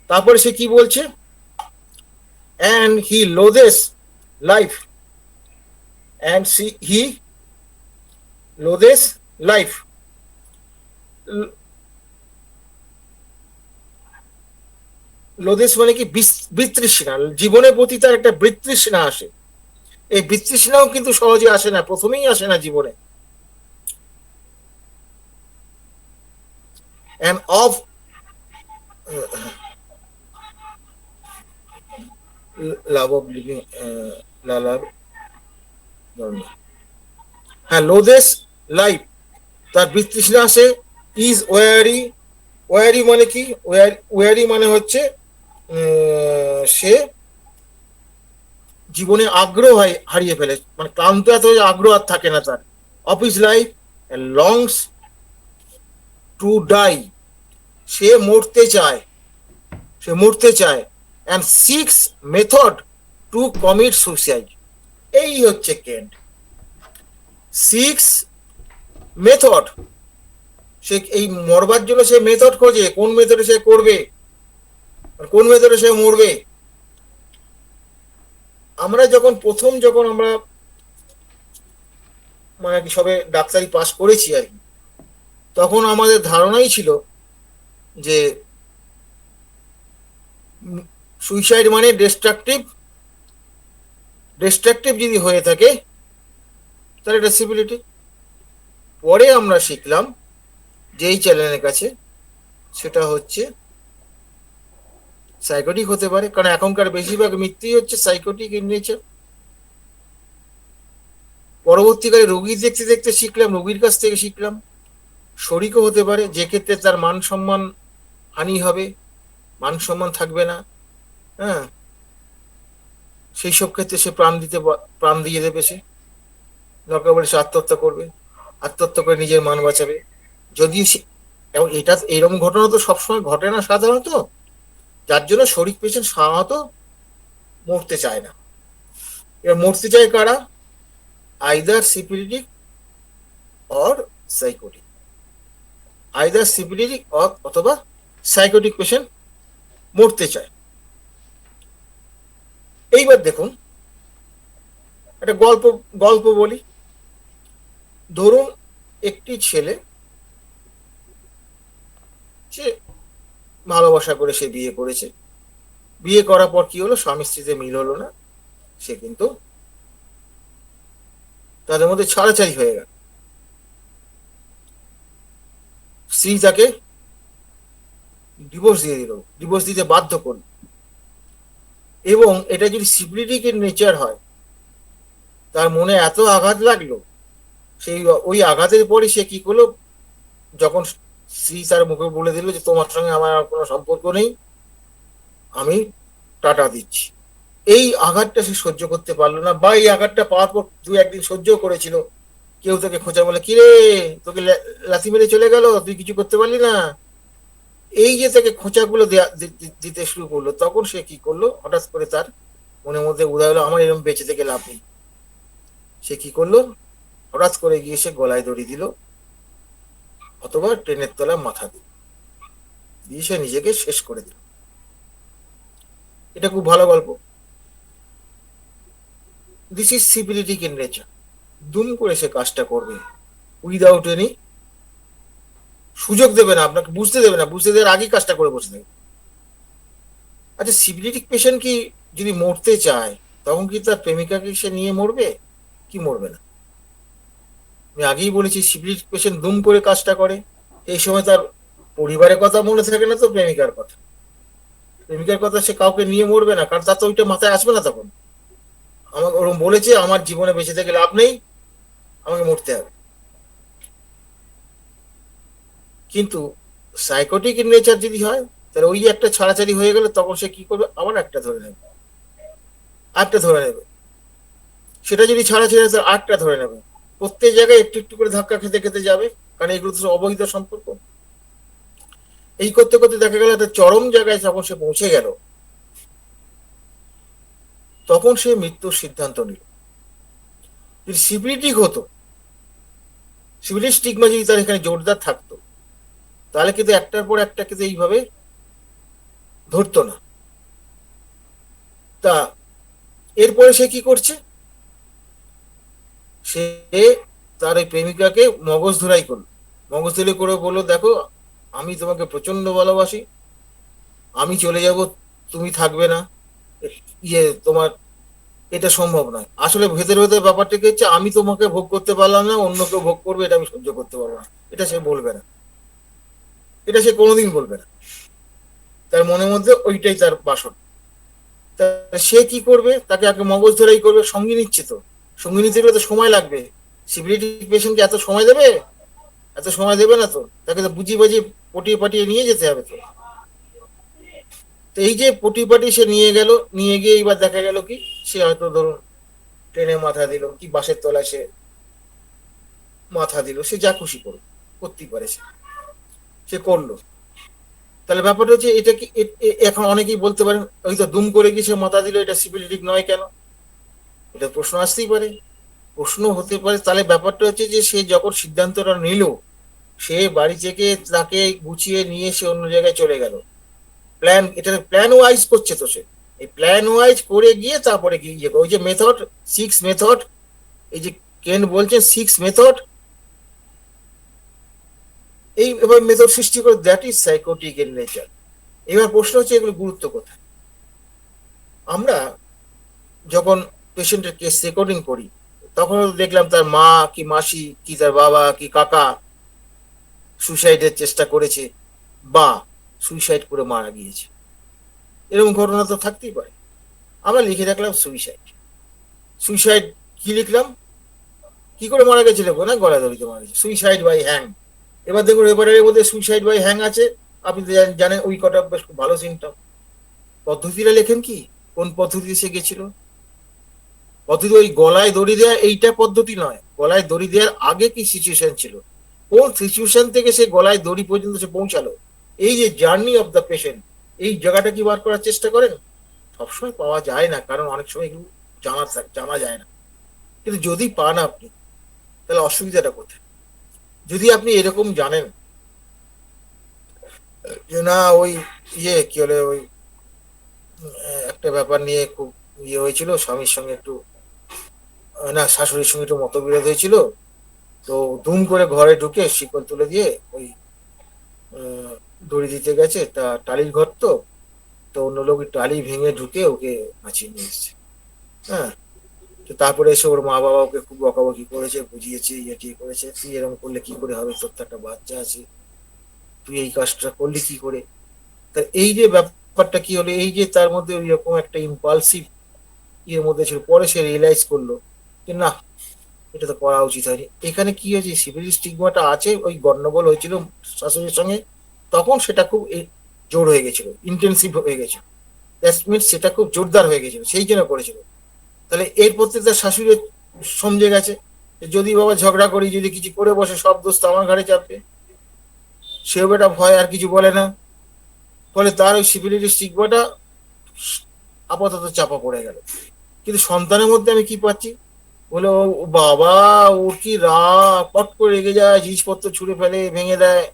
তারপরে সে কি বলছে? and he loathes life, and he loathes life. লোদেশ মানে কি? বিতৃষ্ণা, জীবনের প্রতি তার একটা বিতৃষ্ণা আসে। এই বিতৃষ্ণাও কিন্তু সহজে আসে না, প্রথমেই আসে না জীবনে। and of love of living, হ্যাঁ, লোদেশ লাইফ, তার বিতৃষ্ণা আসে। ইজ ওয়ারি, ওয়ারি মানে কি? ওয়ারি মানে হচ্ছে সে জীবনে আগ্রহ হারিয়ে ফেলে, মানে ক্লান্ত এত আগ্রহ আর থাকে না তার। Of is life longs to die, সে মরতে চায়, সে মরতে চায়। And six method to commit suicide. এই হচ্ছে কেন্ট। সিক্স মেথড, সে এই মরবার জন্য সে মেথড খোঁজে, কোন মেথডে সে করবে, কোন মেথডে সে মরবে। আমরা যখন আমরা মানে সবে ডাক্তারি পাস করেছি আর কি, তখন আমাদের ধারণাই ছিল যে সুইসাইড মানে ডিস্ট্রাকটিভ যদি হয়ে থাকে তাহলে এটা সিভিলিটি। পরে আমরা শিখলাম যে এই চ্যানেলের কাছে সেটা হচ্ছে সাইকোটিক হতে পারে, কারণ এখনকার বেশিরভাগ মৃত্যুই হচ্ছে সাইকোটিক ইন নেচার। পরবর্তীকালে রোগী দেখতে দেখতে শিখলাম, রোগীর কাছ থেকে শিখলাম শরিকও হতে পারে, যে ক্ষেত্রে তার মান সম্মান হানি হবে, মান সম্মান থাকবে না। হ্যাঁ, সেই সব ক্ষেত্রে সে প্রাণ দিয়ে দেবে, সে দরকার পড়ে সে আত্মহত্যা করবে, আত্মহত্যা করে নিজের মান বাঁচাবে। যদিও এবং এটা এইরকম ঘটনা তো সবসময় ঘটে না সাধারণত, যার জন্য শরিক পেশেন্ট সাধারণত মরতে চায় না। এবার মরতে চায় কারা? Either syphilitic or psychotic, either syphilitic অথবা সাইকোটিক পেশেন্ট মরতে চায়। এইবার দেখুন একটা গল্প বলি। ধরুন একটি ছেলে, সে ভালোবাসা করে সে বিয়ে করেছে, বিয়ে করার পর কি হলো? স্বামী স্ত্রীতে মিল হলো না, সে কিন্তু তাদের মধ্যে ছাড়াছাড়ি হয়ে গেল। স্ত্রী তাকে ডিভোর্স দিয়ে দিল, ডিভোর্স দিতে বাধ্য করল। এবং এটা যদি সিপিলিটিকের নেচার হয়, তার মনে এত আঘাত লাগলো, সেই ওই আঘাতের পরে সে কি করলো, যখন শ্রী তার মুখে বলে দিল যে তোমার সঙ্গে আমার আর কোনো সম্পর্ক নেই, আমি টাটা দিচ্ছি, এই আঘাতটা সে সহ্য করতে পারলো না, বা এই আঘাতটা পাওয়ার পর দু একদিন সহ্য করেছিল। কেউ তোকে খোঁচা বলে, কিরে তোকে লাথি মেরে চলে গেল, তুই কিছু করতে পারলি না, এই যে তাকে খোঁচাগুলো দিতে শুরু করলো, তখন সে কি করলো, হঠাৎ করে তার মনের মধ্যে উদয় হলো আমার এরকম বেঁচে থেকে লাভ নেই। সে কি করলো, হঠাৎ করে গিয়ে সে গলায় দড়ি দিল, অথবা ট্রেনের তলায় মাথা দিল, দিয়ে সে নিজেকে শেষ করে দিল। এটা খুব ভালো গল্প। This is syphilitic in nature. দুম করে সে কাজটা করবে, উইদাউট এনি সুযোগ দেবে না আপনাকে, বুঝতে দেবে না, বুঝতে দেওয়ার আগেই কাজটা করে বসে দেবে। আচ্ছা, সিপিলিটিক পেশেন্ট কি যদি মরতে চায়, তখন কি তার প্রেমিকাকে সে নিয়ে মরবে কি মরবে না? আমি আগেই বলেছি, সিপিলিটিক পেশেন্ট দুম করে কাজটা করে। এই সময় তার পরিবারের কথা মনে থাকে না, তো প্রেমিকার কথা, প্রেমিকার কথা সে কাউকে নিয়ে মরবে না, কারণ তার তো ওইটা মাথায় আসবে না তখন। আমাকে ওরকম বলেছে আমার জীবনে বেঁচে থেকে লাভ নেই, আমাকে মরতে হবে। কিন্তু সাইকোটিক ইন নেচার যদি হয়, তাহলে ওই একটা ছাড়াছাড়ি হয়ে গেলে তখন সে কি করবে, আবার একটা ধরে নেবে, আরেকটা ধরে নেবে, সেটা যদি ছাড়াছাড়ি হয় তাহলে আরেকটা ধরে নেবে, প্রত্যেক জায়গায় একটু একটু করে ধাক্কা খেতে খেতে যাবে, কারণ এগুলো তো অবৈধ সম্পর্ক। এই করতে করতে দেখা গেল একটা চরম জায়গায় যখন সে পৌঁছে গেল, তখন সে মৃত্যুর সিদ্ধান্ত নিল। যদি সিপিলিটিক হতো, সিপিলিটিক স্টিগমা যদি তার এখানে জোরদার থাকতো, তাহলে কিন্তু একটার পর একটা কিন্তু এইভাবে ধরতো না। তা এরপরে সে কি করছে, সে তার ওই প্রেমিকাকে মগজ ধরাই করলো, মগজ ধরে করে বললো, দেখো আমি তোমাকে প্রচন্ড ভালোবাসি, আমি চলে যাব, তুমি থাকবে না, তোমার এটা সম্ভব নয়। আসলে ভেতরে ভেতরে ব্যাপারটা কি হচ্ছে, আমি তোমাকে ভোগ করতে পারলাম না, অন্য কেউ ভোগ করবে, এটা আমি সহ্য করতে পারবো না, এটা সে বলবে না, এটা সে কোনোদিন বলবে না, তার মনের মধ্যে ওইটাই তার বাসন। তা সে কি করবে, তাকে আগে মগজ ধরাই করবে, সঙ্গী নিচ্ছে তো, সঙ্গী নিতে গেলে তো সময় লাগবে, সিভিলিটি পেশেন্টকে এত সময় দেবে, এত সময় দেবে না তো, তাকে তো বুঝিয়ে বাজিয়ে পটিয়ে পাটিয়ে নিয়ে যেতে হবে তো। তো এই যে পটিয়ে পাটিয়ে সে নিয়ে গেল, নিয়ে গিয়ে এবার দেখা গেল কি, সে হয়তো ধরুন ট্রেনে মাথা দিল, কি বাসের তলায় সে মাথা দিল, সে যা খুশি করলো, করতেই পারে, সে করলো। তাহলে ব্যাপারটা হচ্ছে এটা কি, এখন অনেকেই বলতে পারেন ওই তো দুম করে গিয়ে সে মাথা দিল, এটা সিপিলিটিক নয় কেন? এটা প্রশ্ন আসতেই পারে, প্রশ্ন হতে পারে। তাহলে ব্যাপারটা হচ্ছে যে সে যখন সিদ্ধান্তটা নিল, সে বাড়ি থেকে তাকে গুছিয়ে নিয়ে সে অন্য জায়গায় চলে গেল, প্ল্যান, এটা প্ল্যান ওয়াইজ করছে তো সে, এই প্ল্যান ওয়াইজ করে গিয়ে তারপরে গিয়ে ওই যে মেথড, সিক্স মেথড, এই যে কেন বলছে সিক্স মেথড, এই এবার মেথড সৃষ্টি করে, that is psychotic in nature. এবার প্রশ্ন হচ্ছে এগুলো গুরুত্ব কোথায়? আমরা যখন পেশেন্টের কেস রেকর্ডিং করি, তখন দেখলাম তার মা কি মাসি কি তার বাবা কি কাকা সুইসাইডের চেষ্টা করেছে, বা সুইসাইড করে মারা গিয়েছে, এরকম ঘটনা তো থাকতেই পারে। আমরা লিখে রাখলাম সুইসাইড, সুইসাইড কি লিখলাম, কি করে মারা গেছে লিখবো না, গলা দড়িতে মারা গেছে, সুইসাইড বাই হ্যাং। এবার দেখুন এবারের মধ্যে সুইসাইড বাই হ্যাং আছে, আপনি জানেন ওই কটা বেশ খুব ভালো সিমটম। পদ্ধতিটা লেখেন কি, কোন পদ্ধতি সে গেছিল, পদ্ধতি ওই গলায় দড়ি দেওয়া এইটা পদ্ধতি নয়, গলায় দড়ি দেওয়ার আগে কি সিচুয়েশন ছিল, কোন সিচুয়েশন থেকে সে গলায় দড়ি পর্যন্ত সে পৌঁছালো, এই যে জার্নি অফ দ্য পেশেন্ট, এই জায়গাটা কি বার করার চেষ্টা করেন। সবসময় পাওয়া যায় না, কারণ অনেক সময় এগুলো জানা যায় না, কিন্তু যদি পান আপনি, তাহলে অসুবিধাটা কোথায়? যদি আপনি এরকম জানেন যে না ওই কি বলে ওই একটা ব্যাপার নিয়ে খুব হয়েছিল, স্বামীর সঙ্গে একটু, না শাশুড়ির সঙ্গে একটু মতবিরোধ হয়েছিল, তো দুম করে ঘরে ঢুকে শিকল তুলে দিয়ে ওই দড়ি দিতে গেছে, তা টালির ঘর তো, তো অন্য লোক টালি ভেঙে ঢুকে ওকে বাঁচিয়ে নিয়ে এসছে। হ্যাঁ, তো তারপরে এসে ওর মা বাবা ওকে খুব বকাবকি করেছে, বুঝিয়েছে, ইয়ে করেছে, তুই এরকম করলে কি করে হবে, তোর তো একটা বাচ্চা আছে, তুই এই কাজটা করলি কি করে। তা এই যে ব্যাপারটা কি হলো, এই যে তার মধ্যে ওইরকম একটা ইম্পালসিভ ইয়ের মধ্যে ছিল, পরে সে রিয়েলাইজ করলো যে না, এটা তো করা উচিত হয়নি। এখানে কি হয়েছে, সিফিলিস স্টিগমাটা আছে, ওই গন্ডগোল হয়েছিল শাশুড়ির সঙ্গে, তখন সেটা খুব জোর হয়ে গেছিল, ইন্টেন্সিভ হয়ে গেছিল, দ্যাট মিনস সেটা খুব জোরদার হয়ে গেছিল, সেই জন্য করেছিল। তাহলে এরপর থেকে তার শাশুড়ি সমঝে গেছে যে যদি বাবা ঝগড়া করি, যদি কিছু করে বসে, সব দোষ তো আমার ঘাড়ে চাপবে। সেও বেটা ভয় আর কিছু বলে না, ফলে তার ওই সিফিলিটিস স্টিগমাটা আপাতত চাপা পড়ে গেল। কিন্তু সন্তানের মধ্যে আমি কি পাচ্ছি, বলে ও বাবা, ওর কি রাগ, পট করে রেগে যায়, জিনিসপত্র ছুঁড়ে ফেলে, ভেঙে দেয়।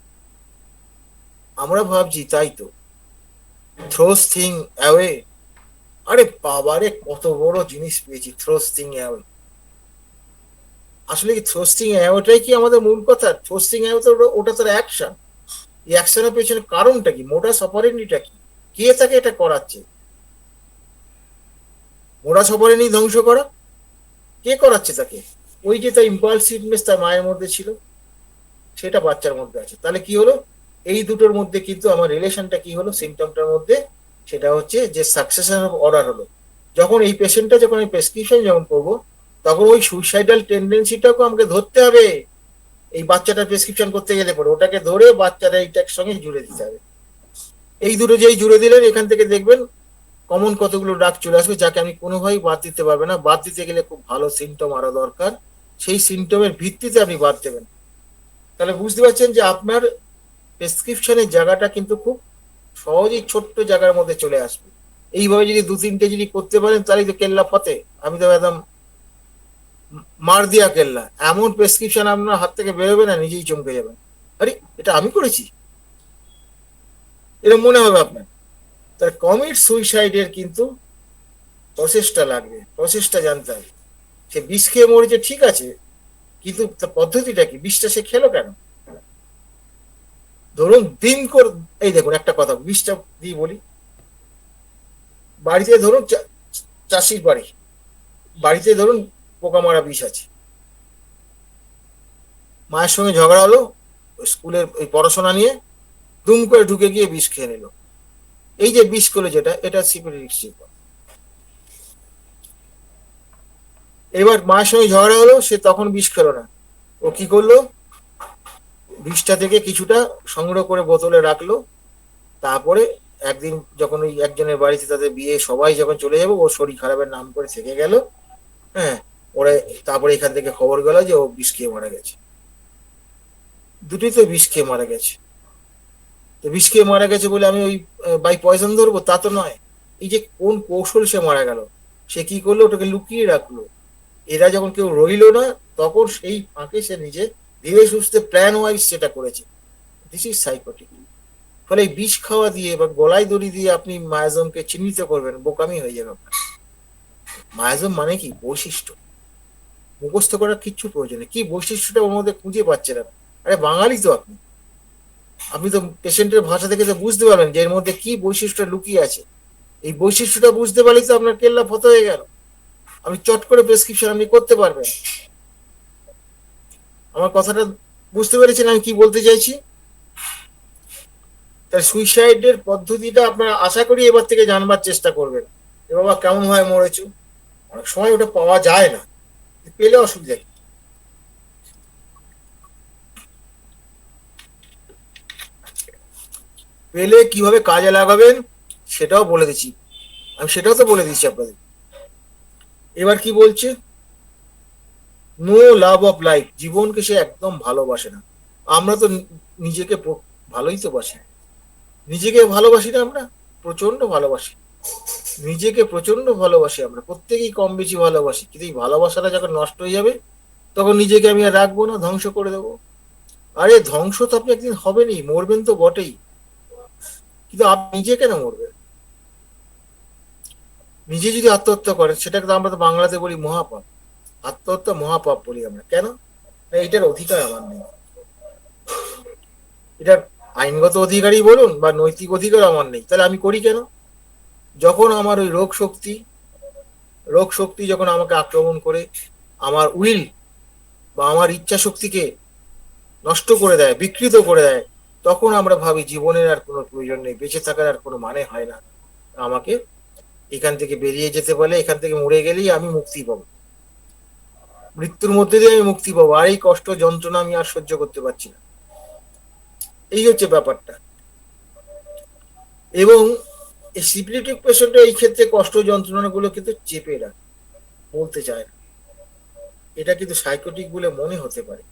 আমরা ভাবছি তাই তো, থ্রোস থিং অ্যাওয়ে। আরে বাবারে, কত বড় জিনিস পেয়েছি, থ্রোস থিং অ্যাওয়ে। আসলে কি থ্রোস্টিং অ্যাওয়েটাই কি আমাদের মূল কথা? থ্রোস্টিং অ্যাওয়ে তো ওটা তার অ্যাকশন। এই অ্যাকশনের পেছনে কারণটা কি, মোডাস অপারেন্ডিটা কি, কে তাকে এটা করাচ্ছে? মোডাস অপারেন্ডি ধ্বংস করা, কে করাচ্ছে তাকে? ওই যে তার ইম্পালসিভনেস তার মায়ের মধ্যে ছিল, সেটা বাচ্চার মধ্যে আছে। তাহলে কি হলো, এই দুটোর মধ্যে কিন্তু আমার রিলেশনটা কি হলো সিমটমটার মধ্যে, সেটা হচ্ছে যে সাকসেশন অফ অর্ডার হলো। যখন এই পেশেন্টটা, যখন আমি প্রেসক্রিপশন যখন করবো, তখন ওই সুইসাইডাল টেন্ডেন্সিটাকে আমাকে ধরতে হবে। এই বাচ্চাটার প্রেসক্রিপশন করতে গেলে পরে ওটাকে ধরে বাচ্চাটা এইটার সঙ্গে জুড়ে দিতে হবে। এই দুটো যেই জুড়ে দিলেন, এখান থেকে দেখবেন কমন কতগুলো ডাক চলে আসবে, যাকে আমি কোনোভাবেই বাদ দিতে পারবে না। বাদ দিতে গেলে খুব ভালো সিমটম আরো দরকার, সেই সিমটমের ভিত্তিতে আপনি বাদ দেবেন। তাহলে বুঝতে পারছেন যে আপনার প্রেসক্রিপশনের জায়গাটা কিন্তু খুব সহজেই ছোট্ট জায়গার মধ্যে চলে আসবে। এইভাবে যদি দু তিনটে যদি করতে পারেন, তাহলেই তো কেল্লা ফতে। আমি তো একদম মার দিয়া কেল্লা, এমন প্রেসক্রিপশন আপনার হাত থেকে বেরোবে না, নিজেই চমকে যাবেন, আরে এটা আমি করেছি, এরকম মনে হবে আপনার। তার কমিট সুইসাইডের কিন্তু প্রসেসটা লাগবে, প্রসেসটা জানতে হবে। সে বিষ খেয়ে মরেছে ঠিক আছে, কিন্তু তার পদ্ধতিটা কি, বিষটা সে খেলো কেন? ধরুন দিন করে, এই দেখুন একটা কথা বিষটা দিয়ে বলি, বাড়িতে ধরুন চাষির বাড়ি, বাড়িতে ধরুন পোকা মারা বিষ আছে, মায়ের সঙ্গে ঝগড়া হলো স্কুলের ওই পড়াশোনা নিয়ে, দুম করে ঢুকে গিয়ে বিষ খেয়ে নিল। এই যে বিষ করলো যেটা, এটা সিপিলিটিস। এবার মায়ের সঙ্গে ঝগড়া হলো, সে তখন বিষ খেলো না, ও কি করলো, বিষটা থেকে কিছুটা সংগ্রহ করে বোতলে রাখলো। তারপরে একদিন যখন ওই একজনের বাড়িতে তাদের বিয়ে, সবাই যখন চলে যাবো, ও শরীর খারাপের নাম করে থেকে গেল। হ্যাঁ, ওরা তারপরে এখান থেকে খবর গেল যে ও বিষ খেয়ে মারা গেছে। দুটোই তো বিষ খেয়ে মারা গেছে। তো বিষ খেয়ে মারা গেছে বলে আমি ওই বাই পয়জন ধরবো, তা তো নয়। এই যে কোন কৌশল সে মারা গেল, সে কি করলো, ওটাকে লুকিয়ে রাখলো। এরা যখন কেউ রইলো না, তখন সেই ফাঁকে সে নিজে ধীরে সুস্থে প্ল্যান ওয়াইজ সেটা করেছে। This is psychotic. ফলে এই বিষ খাওয়া দিয়ে বা গলায় দড়ি দিয়ে আপনি মায়াজমকে চিহ্নিত করবেন, বোকামি হয়ে যাবে আপনার। মায়াজম মানে কি, বৈশিষ্ট্য। মুখস্থ করার কিচ্ছু প্রয়োজন নেই, কি বৈশিষ্ট্যটা ওর মধ্যে খুঁজে পাচ্ছেন না। আরে বাঙালি তো আপনি, আপনি তো পেশেন্টের ভাষা থেকে তো বুঝতে পারবেন যে এর মধ্যে কি বৈশিষ্ট্য লুকিয়ে আছে। এই বৈশিষ্ট্যটা বুঝতে পারলেই তো আপনার কেল্লা ফত হয়ে গেল, আপনি চট করে প্রেসক্রিপশন আপনি করতে পারবেন। আমার কথাটা বুঝতে পেরেছেন আমি কি বলতে চাইছি? তার সুইসাইডের পদ্ধতিটা আপনারা আশা করি এবার থেকে জানবার চেষ্টা করবেন। এ বাবা কেমন হয় মরেছো, অনেক সময় ওটা পাওয়া যায় না, পেলে অসুবিধা কি? পেলে কিভাবে কাজে লাগাবেন সেটাও বলে দিচ্ছি, আমি সেটাও তো বলে দিচ্ছি আপনাদের। এবার কি বলছে, নো লাভ অফ লাইফ, জীবনকে সে একদম ভালোবাসে না। আমরা তো নিজেকে ভালোই তো বাসি, নিজেকে ভালোবাসি না আমরা, প্রচন্ড ভালোবাসি, নিজেকে প্রচন্ড ভালোবাসি আমরা, প্রত্যেকেই কম বেশি ভালোবাসি। কিন্তু এই ভালোবাসাটা যখন নষ্ট হয়ে যাবে, তখন নিজেকে আমি আর রাখবো না, ধ্বংস করে দেবো। আরে ধ্বংস তো আপনি একদিন হবেনই, মরবেন তো বটেই, কিন্তু আপনি নিজে কেন মরবেন? নিজে যদি আত্মহত্যা করেন, সেটাকে তো আমরা তো বাংলাতে বলি মহাপাপ। আত্মহত্যা মহাপাপ বলি আমরা, কেন? না, এটার অধিকার আমার নেই, এটার আইনগত অধিকারই বলুন বা নৈতিক অধিকার আমার নেই। তাহলে আমি করি কেন? যখন আমার ওই রোগ শক্তি যখন আমাকে আক্রমণ করে, আমার উইল বা আমার ইচ্ছা শক্তিকে নষ্ট করে দেয়, বিকৃত করে দেয়, তখন আমরা ভাবি জীবনের আর কোনো প্রয়োজন নেই, বেঁচে থাকার আর কোনো মানে হয় না, আমাকে এখান থেকে বেরিয়ে যেতে পারলে, এখান থেকে মরে গেলেই আমি মুক্তি পাবো। মৃত্যুর মধ্যে দিয়ে আমি মুক্তি পাবো, আর এই কষ্ট যন্ত্রণা আমি আর সহ্য করতে পারছি না। এই হচ্ছে ব্যাপারটা। এবং এই সিপিলিটিক পেশেন্টরা এই ক্ষেত্রে কষ্ট যন্ত্রণাগুলো কিন্তু চেপে রাখে, বলতে চায় না। এটা কিন্তু সাইকোটিক বলে মনে হতে পারে,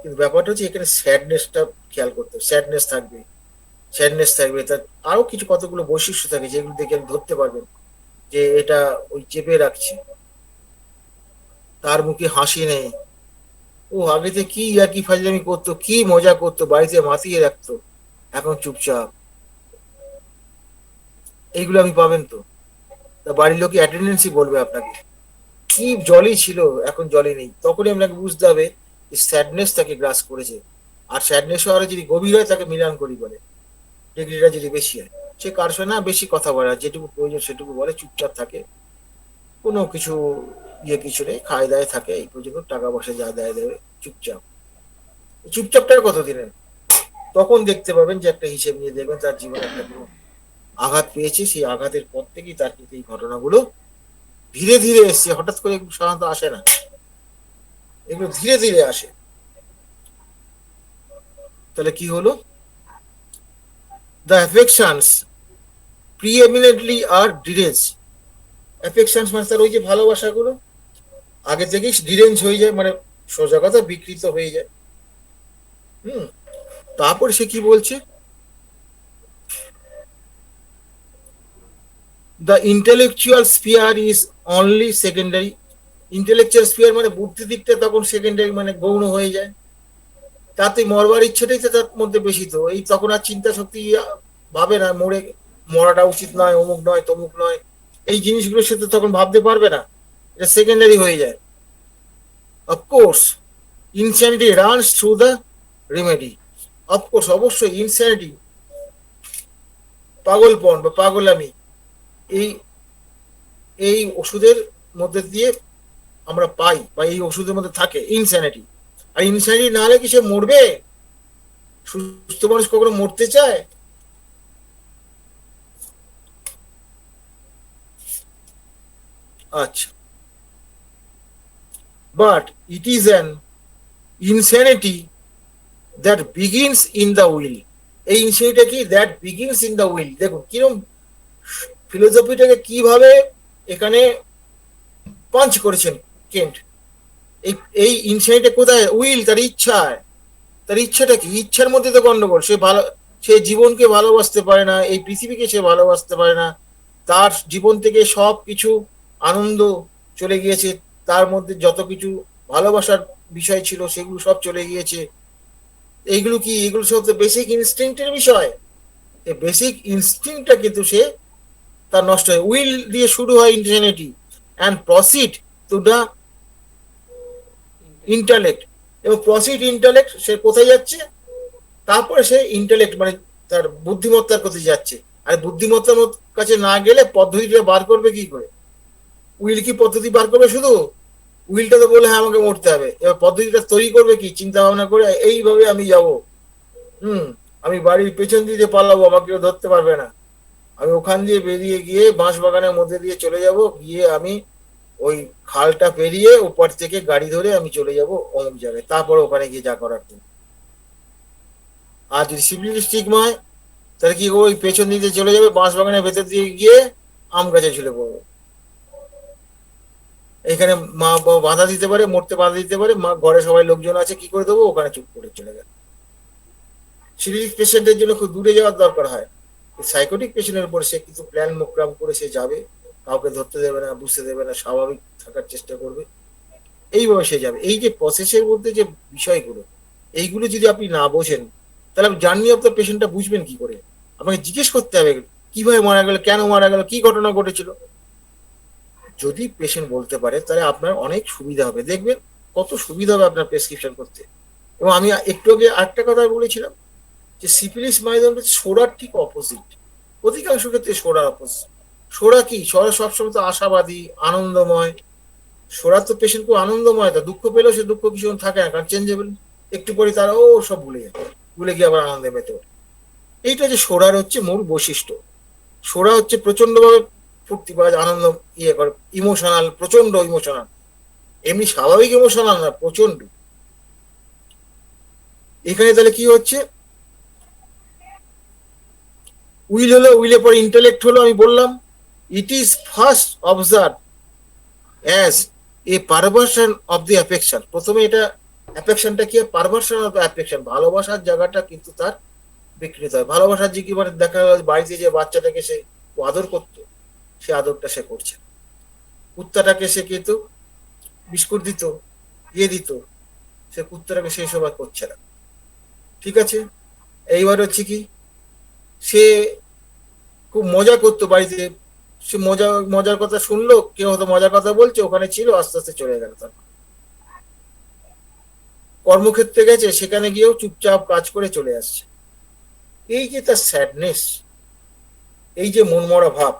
কিন্তু ব্যাপারটা হচ্ছে এখানে স্যাডনেসটা খেয়াল করতে হবে। স্যাডনেস থাকবে, তার আরো কিছু কতগুলো বৈশিষ্ট্য থাকে যেগুলো দেখে আপনি ধরতে পারবেন যে এটা ওই চেপে রাখছে। তার মুখে হাসি নেই। ও আগেতে কি ইয়ার্কি ফাজলামি করতো, কি মজা করতো, বাড়িতে মাতিয়ে রাখতো, এখন চুপচাপ। এইগুলো আপনি পাবেন তো। তা বাড়ির লোকে অ্যাটেন্ডেন্সই বলবে আপনাকে কি জলই ছিল এখন জলই নেই, তখনই আপনাকে বুঝতে হবে যে স্যাডনেস তাকে গ্রাস করেছে। আর স্যাডনেস হওয়ার যদি গভীর হয় তাকে মিলানকড়ি বলে, ডিগ্রিটা যদি বেশি হয়। সে কার সঙ্গে না বেশি কথা বলে না, যেটুকু প্রয়োজন সেটুকু বলে, চুপচাপ থাকে, কোনো কিছু কিছু নেই, খায় দায় থাকে, এই পর্যন্ত টাকা পয়সা যা দেয় দেবে, চুপচাপ। চুপচাপটার কতদিনের, তখন দেখতে পাবেন যে একটা হিসেব নিয়ে দেখবেন তার জীবনে একটা কোনো আঘাত পেয়েছে, সেই আঘাতের পর থেকেই তার কিন্তু এই ঘটনাগুলো ধীরে ধীরে এসছে, হঠাৎ করে এগুলো সাধারণত আসে না, এগুলো ধীরে ধীরে আসে। তাহলে কি হলো, দ্য অ্যাফেকশনস প্রিএমিনেন্টলি আর ডিরেঞ্জ। অ্যাফেকশনস মানে তার ওই যে ভালোবাসাগুলো আগে থেকেই ডিরেঞ্জ হয়ে যায়, মানে সোজা কথা বিকৃত হয়ে যায়। হুম, তারপর সে কি বলছে, the intellectual spear is only secondary. Intellectual spear মানে বুদ্ধি দিকটা তখন সেকেন্ডারি, মানে গৌণ হয়ে যায়। তাতে মরবার ইচ্ছেটাই তো তার মধ্যে বেশি, তো এই তখন আর চিন্তা শক্তি ভাবে না মরাটা উচিত নয়, অমুক নয়, তমুক নয়, এই জিনিসগুলো সে তো তখন ভাবতে পারবে না, এটা সেকেন্ডারি হয়ে যায়। Of course insanity runs through the remedy. Of course অবশ্যই ইনস্যানিটি, পাগলপন বা পাগলামি, এই এই ওষুধের মধ্যে দিয়ে আমরা পাই, বা এই ওষুধের মধ্যে থাকে ইনস্যানিটি। আর ইনস্যানিটি না হলে কি সে মরবে? সুস্থ মানুষ কখনো মরতে চায়? আচ্ছা, but it is an insanity that begins in the will. এই ইনস্যানিটিটা কি? That begins in the will. দেখুন কিরকম ফিলোসফিটাকে কিভাবে এখানে পাঞ্চ করেছেন কেন্ট। এই এই ইনস্যানিটিটা কোথায়? উইল, তার ইচ্ছায়। তার ইচ্ছাটা কি? ইচ্ছার মধ্যে তো গন্ডগোল। সে জীবনকে ভালোবাসতে পারে না, এই পৃথিবীকে সে ভালোবাসতে পারে না, তার জীবন থেকে সব কিছু আনন্দ চলে গিয়েছে, তার মধ্যে যত কিছু ভালোবাসার বিষয় ছিল সেগুলো সব চলে গিয়েছে। এইগুলো কি? এগুলো সব তো বেসিক ইনস্টিংক্টের বিষয়। এই বেসিক ইনস্টিংক্টটা কিন্তু সে তার নষ্ট হয়। উইল দিয়ে শুরু হয় intensity and proceed to the intellect, এবং প্রসিড ইন্টালেক্ট, সে কোথায় যাচ্ছে? তারপরে সে ইন্টালেক্ট মানে তার বুদ্ধিমত্তার কাছে যাচ্ছে। আর বুদ্ধিমত্তার কাছে না গেলে পদ্ধতিটা বার করবে কি করে? উইল কি পদ্ধতি বার করবে শুধু? উইলটা তো বলে হ্যাঁ আমাকে মরতে হবে, এবার পদ্ধতিটা তৈরি করবে কি? চিন্তা ভাবনা করে এইভাবে আমি যাব, আমি বাড়ির পেছন দিয়ে পালাবো, আমাকে কেউ ধরতে পারবে না, আমি ওখান দিয়ে বেরিয়ে গিয়ে বাঁশ বাগানের মধ্যে দিয়ে চলে যাব, গিয়ে আমি ওই খালটা পেরিয়ে ওপর থেকে গাড়ি ধরে আমি চলে যাব অমুক জায়গায়, তারপর ওখানে গিয়ে যা করার। আর যদি সিম্পলিস্টিক হয় তাহলে কি ওই পেছন দিকে চলে যাবে, বাঁশ বাগানের ভেতর দিয়ে গিয়ে আম গাছে ঝুলে পড়বে। এখানে মা বাধা দিতে পারে, মরতে বাধা দিতে পারে, মা ঘরে সবাই লোকজন আছে, কি করে দেবো? ওখানে চুপ করে চলে গেল। সিরিয়াস পেশেন্টের জন্য খুব দূরে যাওয়ার দরকার হয়। সাইকোটিক পেশেন্টের উপর সে কিছু প্ল্যান মোগ্রাম করে সে যাবে, কাউকে ধরতে দেবে না, বুঝতে দেবে না, স্বাভাবিক থাকার চেষ্টা করবে, এইভাবে সে যাবে। এই যে প্রসেসের মধ্যে যে বিষয়গুলো, এইগুলো যদি আপনি না বোঝেন তাহলে আপনি জার্নি অফ দ্য পেশেন্টটা বুঝবেন কি করে? আপনাকে জিজ্ঞেস করতে হবে কিভাবে মারা গেল, কেন মারা গেল, কি ঘটনা ঘটেছিল। যদি পেশেন্ট বলতে পারে তাহলে আপনার অনেক সুবিধা হবে, দেখবেন কত সুবিধা হবে আপনার প্রেসক্রিপশন করতে। এবং আমি একটু আগে আরেকটা কথা বলেছিলাম যে সিফিলিস মাইজম সোডার ঠিক অপোজিট, অধিকাংশ ক্ষেত্রে সোডার অপোজিট। সোডা কি? সোডা সবসময় তো আশাবাদী, আনন্দময়। সোডা তো পেশেন্ট খুব আনন্দময়, তা দুঃখ পেলেও সে দুঃখ কিছু থাকে না, কারণ চেঞ্জেবল। একটু পরে তারা সব ভুলে যায়, ভুলে গিয়ে আবার আনন্দে মেতে ওঠে। এইটা যে সোডার হচ্ছে মূল বৈশিষ্ট্য। সোডা হচ্ছে প্রচন্ড ভাবে ফুর্তি পাওয়া যায়, আনন্দ করে, ইমোশনাল, প্রচন্ড ইমোশনাল। এমনি স্বাভাবিক ইমোশনাল না, প্রচন্ড। এখানে তাহলে কি হচ্ছে, উইল হলো, উইলের পরে ইন্টেলেক্ট হলো, আমি বললাম it is first observe as a perversion of the affection. প্রথমে এটা অ্যাফেকশনটা কি, পারভার্সন অফ অ্যাফেকশন, ভালোবাসার জায়গাটা কিন্তু তার বিকৃত হয়। ভালোবাসার যে কি মানে দেখা গেল বাড়িতে যে বাচ্চাটাকে সে আদর করতো, সে আদরটা সে করছে না। কুত্তাটাকে সে কিন্তু বিস্কুট দিত, ইয়ে দিত, সে কুত্তাটাকে সেই সব আর করছে না। ঠিক আছে, এইবার হচ্ছে কি, সে খুব মজা করতো বাড়িতে, সে মজার কথা শুনলো, কেউ হয়তো মজার কথা বলছে, ওখানে ছিল, আস্তে আস্তে চলে গেল। তার কর্মক্ষেত্রে গেছে, সেখানে গিয়েও চুপচাপ কাজ করে চলে আসছে। এই যে তার স্যাডনেস, এই যে মনমরা ভাব,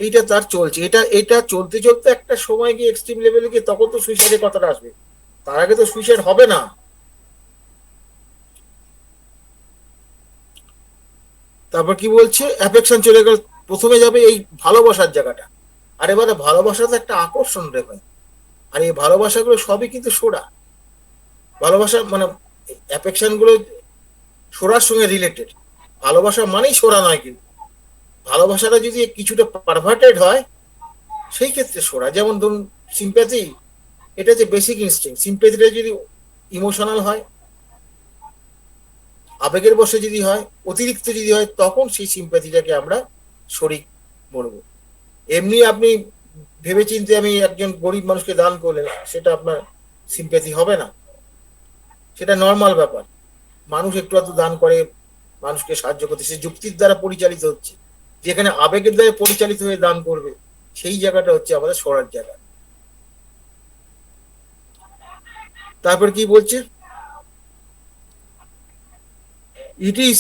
এইটা তার চলছে। এটা এটা চলতে চলতে একটা সময় গিয়ে এক্সট্রিম লেভেলে গিয়ে তখন তো সুইসাইডের কথাটা আসবে। তার আগে তো সুইসাইড হবে না। তারপর কি বলছে, অ্যাফেকশন চলে গেল, প্রথমে যাবে এই ভালোবাসার জায়গাটা। আর এবারে ভালোবাসা তো একটা আকর্ষণ রে ভাই। আর এই ভালোবাসাগুলো সবই কিন্তু সোডা। ভালোবাসা মানে অ্যাফেকশন গুলো সোরার সঙ্গে রিলেটেড। ভালোবাসা মানেই সোরা নয়, কিন্তু ভালোবাসাটা যদি কিছুটা পারভার্টেড হয় সেই ক্ষেত্রে সোরা। যেমন ধরুন সিম্প্যাথি, এটা হচ্ছে বেসিক ইনস্টিং। সিম্প্যাথিটা যদি ইমোশনাল হয়, আবেগের বশে যদি হয়, অতিরিক্ত যদি হয়, তখন সেই সিম্প্যাথিটাকে আমরা শরিক বলবো। এমনি আপনি ভেবেচিন্তে আমি একজন গরিব মানুষকে দান করলেন, সেটা আপনার সিম্প্যাথি হবে না, সেটা নর্মাল ব্যাপার। মানুষ একটু আধটু দান করে মানুষকে সাহায্য করতে, সে যুক্তির দ্বারা পরিচালিত হচ্ছে। যেখানে আবেগের দ্বারা পরিচালিত হয়ে দান করবে, সেই জায়গাটা হচ্ছে আমাদের সরার জায়গা। তারপর কি বলছে, it is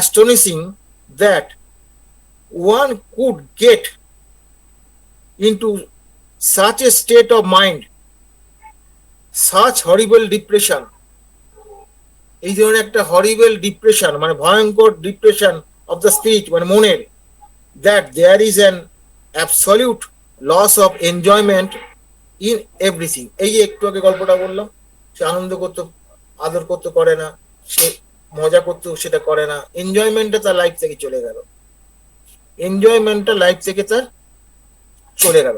astonishing that one could get into such a state of mind, such horrible depression, এই ধরনের একটা হরিবেল ডিপ্রেশন, মানে ভয়ঙ্কর ডিপ্রেশন অফ দ্য স্পিরিট, মানে মনের, that there is an absolute loss of enjoyment in everything. এই যে একটু আগে গল্পটা বললাম, সে আনন্দ করতো, আদর করতে করে না, সে মজা করতো, সেটা করে না, এনজয়মেন্টটা তার লাইফ থেকে চলে গেল, এনজয়মেন্টটা লাইফ থেকে তার চলে গেল।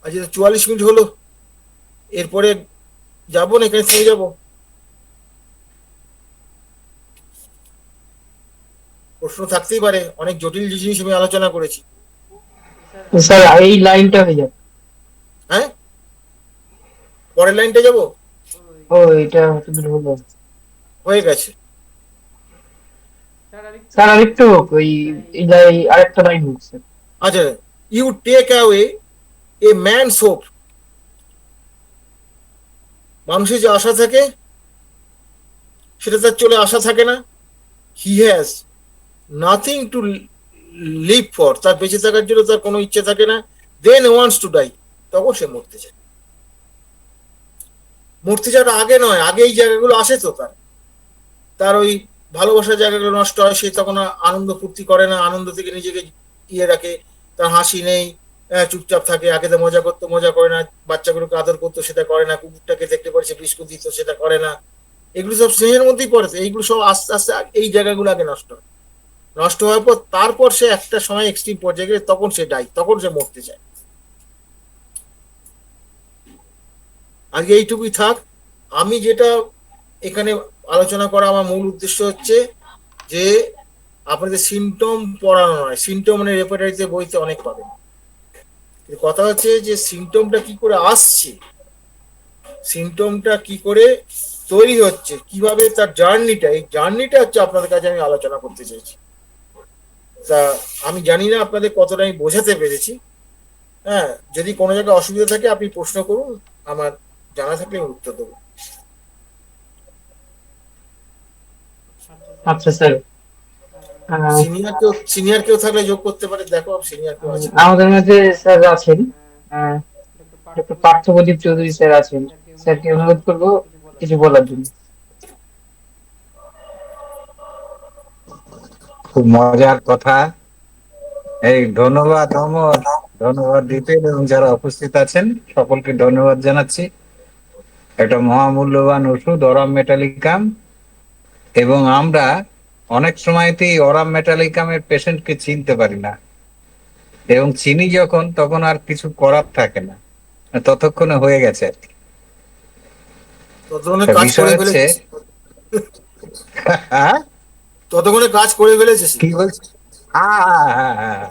আচ্ছা 44 মিনিট হলো, এরপরে যাবো না, এখানে থেমে যাবো? প্রশ্ন থাকতেই পারে, অনেক জটিল জিনিস আমি আলোচনা করেছি। স্যার এই লাইনটা হয়ে যাবে। হ্যাঁ, পরের লাইনটা যাব। ও এটা হলো, হয়ে গেছে। স্যার আরেকটু হোক, ওই এই আরেকটা লাইন হোক স্যার। আচ্ছা, you take away a man's hope. মানুষের যে আশা থাকে, সেটা তার চলে আসা থাকে না। He has nothing to live for, তার বেঁচে থাকার জন্য তার কোনো ইচ্ছে থাকে না। দেন ওয়ান্টস টু ডাই, তখন সে মরতে চায়। মরতে যাওয়ার আগে নয়, আগে এই জায়গাগুলো আসে তো তার, তার ওই ভালোবাসার জায়গাগুলো নষ্ট হয়, সে তখন আনন্দ ফুর্তি করে না, আনন্দ থেকে নিজেকে ইয়ে রাখে, তার হাসি নেই, চুপচাপ থাকে। আগে তো মজা করতো, মজা করে না, বাচ্চাগুলোকে আদর করতো, সেটা করে না, কুকুরটাকে দেখতে পারে সে বিস্কুট দিত, সেটা করে না। এগুলো সব স্নেহের মধ্যেই পড়েছে। এইগুলো সব আস্তে আস্তে এই জায়গাগুলো আগে নষ্ট হয়, নষ্ট হওয়ার পর তারপর সে একটা সময় এক্সট্রিম পর্যায়ে গেলে তখন সে ডাই, তখন সে মরতে চায়। আজকে এইটুকুই থাক। আমি যেটা এখানে আলোচনা করা আমার মূল উদ্দেশ্য হচ্ছে যে আপনাদের সিমটম পড়ানো নয়। সিমটম মানে রেপার্টারিতে বইতে অনেক পাবেন, কথা হচ্ছে যে সিমটমটা কি করে আসছে, সিমটমটা কি করে তৈরি হচ্ছে, কিভাবে তার জার্নিটা, এই জার্নিটা হচ্ছে আপনাদের কাছে আমি আলোচনা করতে চাইছি। তা আমি জানি না আপনাদের কতটা আমি বোঝাতে পেরেছি। হ্যাঁ, যদি কোনো জায়গায় অসুবিধা থাকে আপনি প্রশ্ন করুন, আমার জানা থাকলে আমি উত্তর দেবো। আচ্ছা স্যার, সিনিয়র কেউ থাকলে যোগ করতে পারে, দেখো সিনিয়র কেউ আছে। আমাদের মধ্যে স্যার আছেন, ডক্টর পার্থপ্রদীপ চৌধুরী স্যার আছেন, স্যারকে অনুরোধ করবো কিছু বলার জন্য। খুব মজার কথা। এই ধন্যবাদ অমর। ধন্যবাদ দিতেন এবং যারা উপস্থিত আছেন সকলকে ধন্যবাদ জানাচ্ছি। একটা মহামূল্যবান ওষুধ অরাম মেটালিকাম, এবং আমরা অনেক সময়তেই অরাম মেটালিকামের পেশেন্টকে চিনতে পারি না, এবং চিনি যখন তখন আর কিছু করার থাকে না, ততক্ষণে হয়ে গেছে আর কি। ততক্ষণে তা কাজ বিষয় করে হচ্ছে ফেলেছিস, হ্যাঁ, ততক্ষণে কাজ করে ফেলেছিস। কি বলছি, হ্যাঁ হ্যাঁ হ্যাঁ হ্যাঁ,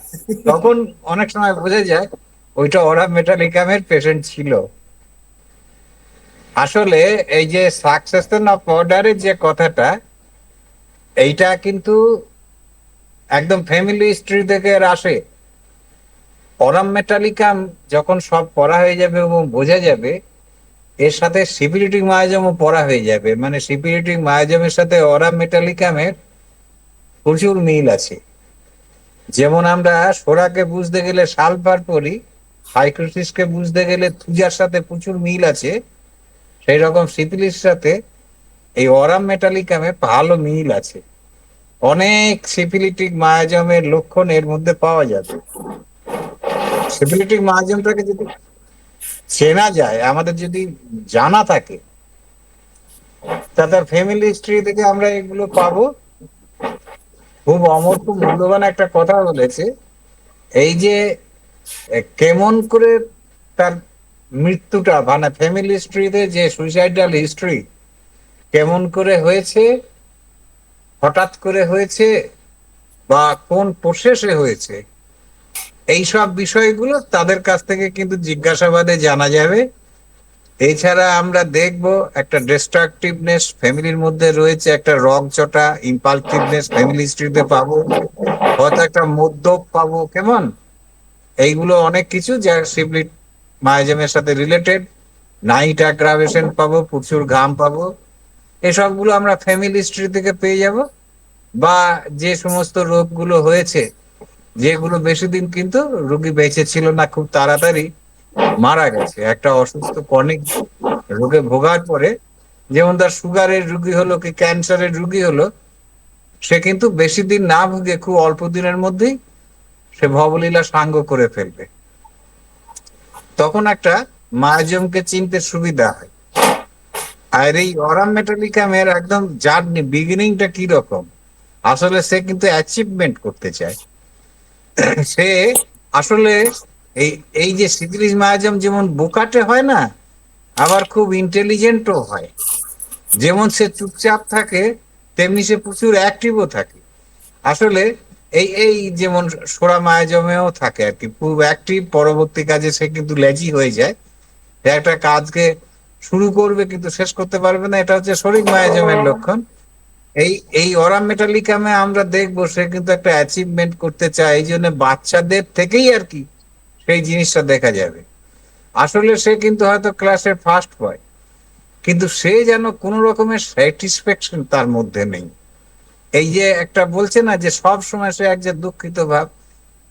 তখন অনেক সময় বোঝা যায় ওইটা অরাম মেটালিকামের পেশেন্ট ছিল। আসলে এই যে সাকসেশন অফ অর্ডারের যে কথাটা, এইটা কিন্তু একদম ফ্যামিলি হিস্ট্রি থেকে আসে। অরাম মেটালিকাম যখন সব পড়া হয়ে যাবে এবং বোঝা যাবে, এর সাথে সিপিলিটিক মায়াজমও পড়া হয়ে যাবে, মানে সিপিলিটিক মায়াজমের সাথে অরাম মেটালিকামের প্রচুর মিল আছে। যেমন আমরা সোরাকে বুঝতে গেলে সালফার পড়ি, সাইক্রোসিসকে বুঝতে গেলে তুজার সাথে প্রচুর মিল আছে, সেই রকম সিপিলিস সাথে এই অরাম মেটালিকামে ভালো মিল আছে। অনেক সিপিলিটিক মায়াজমের লক্ষণ এর মধ্যে পাওয়া যাবে। সিপিলিটিক মায়াজমটাকে যদি চেনা যায়, আমাদের যদি জানা থাকে, তা তার ফ্যামিলি হিস্ট্রি থেকে আমরা এগুলো পাবো। খুব খুব মূল্যবান একটা কথা বলেছে, এই যে কেমন করে তার মৃত্যুটা, মানে ফ্যামিলি হিস্ট্রিতে যে সুইসাইডাল হিস্ট্রি কেমন করে হয়েছে, হঠাৎ করে হয়েছে, বা কোন প্রসেসে হয়েছে, এইসব বিষয়গুলো তাদের কাছ থেকে কিন্তু জিজ্ঞাসাবাদে জানা যাবে। এছাড়া আমরা দেখব একটা ডিস্ট্রাকটিভনেস ফ্যামিলির মধ্যে রয়েছে, একটা রগচটা ইম্পালসিভনেস ফ্যামিলি হিস্ট্রিতে পাবো, হয়তো একটা মদ্যপ পাবো, কেমন, এইগুলো অনেক কিছু যা সিবলিট মায়াজমের সাথে রিলেটেড। নাইট অ্যাগ্রাভেশন পাবো, প্রচুর ঘাম পাবো, এসবগুলো আমরা ফ্যামিলি হিস্ট্রি থেকে পেয়ে যাব। বা যে সমস্ত রোগগুলো হয়েছে, যেগুলো বেশি দিন কিন্তু রোগী বেঁচে ছিল না, খুব তাড়াতাড়ি মারা গেছে একটা অসুস্থ ক্রনিক রোগে ভোগার পরে, যেমন তার সুগারের রুগী হলো কি ক্যান্সারের রুগী হলো, সে কিন্তু বেশি দিন না ভুগে খুব অল্প দিনের মধ্যেই সে ভবলীলা সাঙ্গ করে ফেলবে। তখন একটা মায়াজমকে চিনতে সুবিধা হয়। আর এই অরাম মেটালিকামের একদম জার্নি বিগিনিংটা কি রকম, আসলে সে কিন্তু অ্যাচিভমেন্ট করতে চায়। সে আসলে এই এই যে সিপিলিস মায়াজম যেমন বোকাটে হয় না, আবার খুব ইন্টেলিজেন্টও হয়। যেমন সে চুপচাপ থাকে, তেমনি সে প্রচুর অ্যাক্টিভও থাকে। আসলে এই এই যেমন সোরা মায়াজমেও থাকে আর কি, খুব অ্যাক্টিভ, পরবর্তী কাজে সে কিন্তু লেজি হয়ে যায়। সে একটা কাজকে শুরু করবে কিন্তু শেষ করতে পারবে না, এটা হচ্ছে শরিক মায়াজমের লক্ষণ। এই এই অরাম মেটালিকামে আমরা দেখবো সে কিন্তু একটা অ্যাচিভমেন্ট করতে চায়, এই জন্য বাচ্চাদের থেকেই আর কি সেই জিনিসটা দেখা যাবে। আসলে সে কিন্তু হয়তো ক্লাসে ফার্স্ট হয়, কিন্তু সে যেন কোনো রকমের স্যাটিসফ্যাকশন তার মধ্যে নেই। এই যে একটা বলছে না যে সব সময় সে এক যে দুঃখিত ভাব,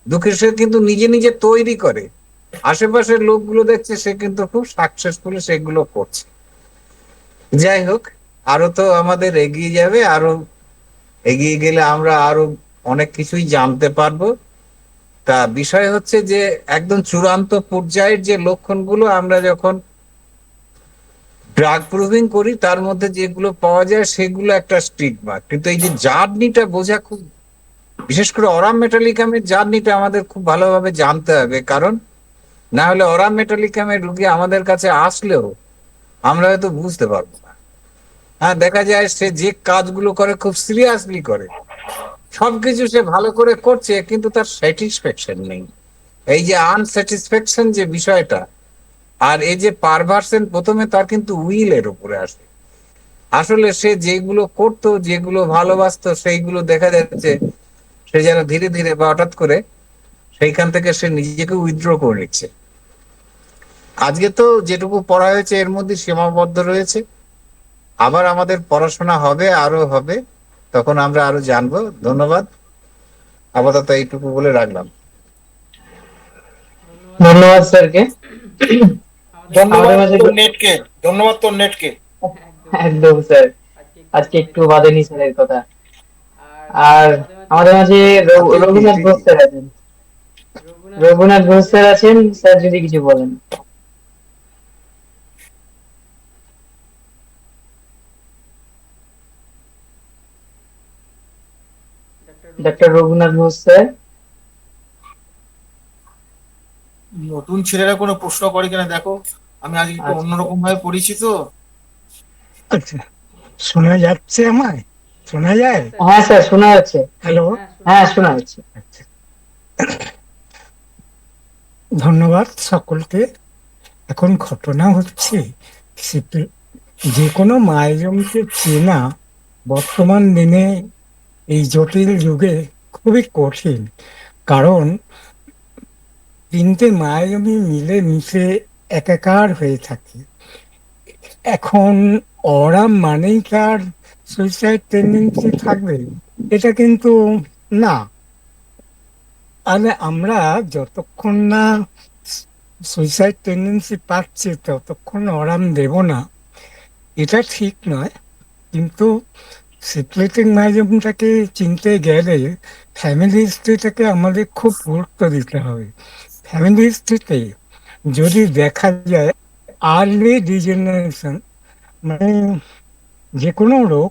দুঃখের সে কিন্তু নিজে নিজে তৈরি করে, আশেপাশের লোকগুলো দেখছে সে কিন্তু খুব সাকসেসফুলি সেগুলো করছে। যাই হোক, আরো তো আমাদের এগিয়ে যাবে, আরো এগিয়ে গেলে আমরা আরো অনেক কিছুই জানতে পারবো। তা বিষয় হচ্ছে যে একদম চূড়ান্ত পর্যায়ের যে লক্ষণগুলো আমরা যখন ড্রাগ প্রুভিং করি, তার মধ্যে যেগুলো পাওয়া যায় সেগুলো একটা স্টিগমা, কিন্তু এই যে জার্নিটা বোঝা খুব, বিশেষ করে অরাম মেটালিকামের জার্নিটা আমাদের খুব ভালোভাবে জানতে হবে, কারণ না হলে অরাম মেটালিকামের রুগী আমাদের কাছে আসলেও আমরা হয়তো বুঝতে পারবো না। হ্যাঁ, দেখা যায় সে যে কাজগুলো করে খুব সিরিয়াসলি করে, সবকিছু সে ভালো করে করছে, কিন্তু তার স্যাটিসফ্যাকশন নেই। এই যে আনস্যাটিসফ্যাকশন যে বিষয়টা, আর এই যে পারভার্সন, প্রথমে তার কিন্তু উইলের উপরে আসে। আসলে সে যেগুলো করতো, যেগুলো ভালোবাসতো, সেইগুলো দেখা যাচ্ছে সে যেন ধীরে ধীরে বা হঠাৎ করে সেইখান থেকে সে নিজেকে উইথড্র করে নিচ্ছে। আজকে তো যেটুকু পড়া হয়েছে এর মধ্যে সীমাবদ্ধ রয়েছে, আবার আমাদের পড়াশোনা হবে, আরো হবে, তখন আমরা আরো জানবো। ধন্যবাদ, আপাতত এইটুকু বলে রাখলাম। ধন্যবাদ স্যারকে। আমাদের ধন্যবাদ মাঝে তোর নেটকে, ধন্যবাদ তোর নেটকে। একদম স্যার, আজকে একটু বাদেনি স্যারের কথা। আর আমাদের মাঝে ঠিকই রঘুনাথ ঘোষ ঠিকই। স্যার আছেন। রঘুনাথ ঘোষ স্যার আছেন, স্যার যদি কিছু বলেন। Doctor Raghunath Ghosh sir. নতুন ছেলেরা কোনো প্রশ্ন করে কিনা দেখো, আমি আজকে একটু আচ্ছা। অন্যরকম ভাবে পড়েছি তো। আচ্ছা, শোনা যাচ্ছে আমায়? শোনা যায়? হ্যাঁ স্যার, শোনা যাচ্ছে। হ্যালো। হ্যাঁ, শোনা যাচ্ছে। আচ্ছা, ধন্যবাদ সকলকে। এখন ঘটনা হচ্ছে যে কোনো মায়াজমকে চেনা বর্তমান দিনে এই জটিল যুগে খুবই কঠিন। কারণ তিনটে মায়াজমি মিলে মিশে একাকার হয়ে থাকে। এখন অরাম মানেই তার সুইসাইড টেন্ডেন্সি থাকবে, এটা কিন্তু না। আর আমরা যতক্ষণ না সুইসাইড টেন্ডেন্সি পাচ্ছি ততক্ষণ আরাম দেব না, এটা ঠিক নয়। কিন্তু সিপ্লেটিং মাইজমটাকে চিনতে গেলে ফ্যামিলি হিস্ট্রিটাকে আমাদের খুব গুরুত্ব দিতে হবে। ফ্যামিলি হিস্ট্রিতে যদি দেখা যায় আর্লি ডিজেনারেশন, মানে যে কোনো রোগ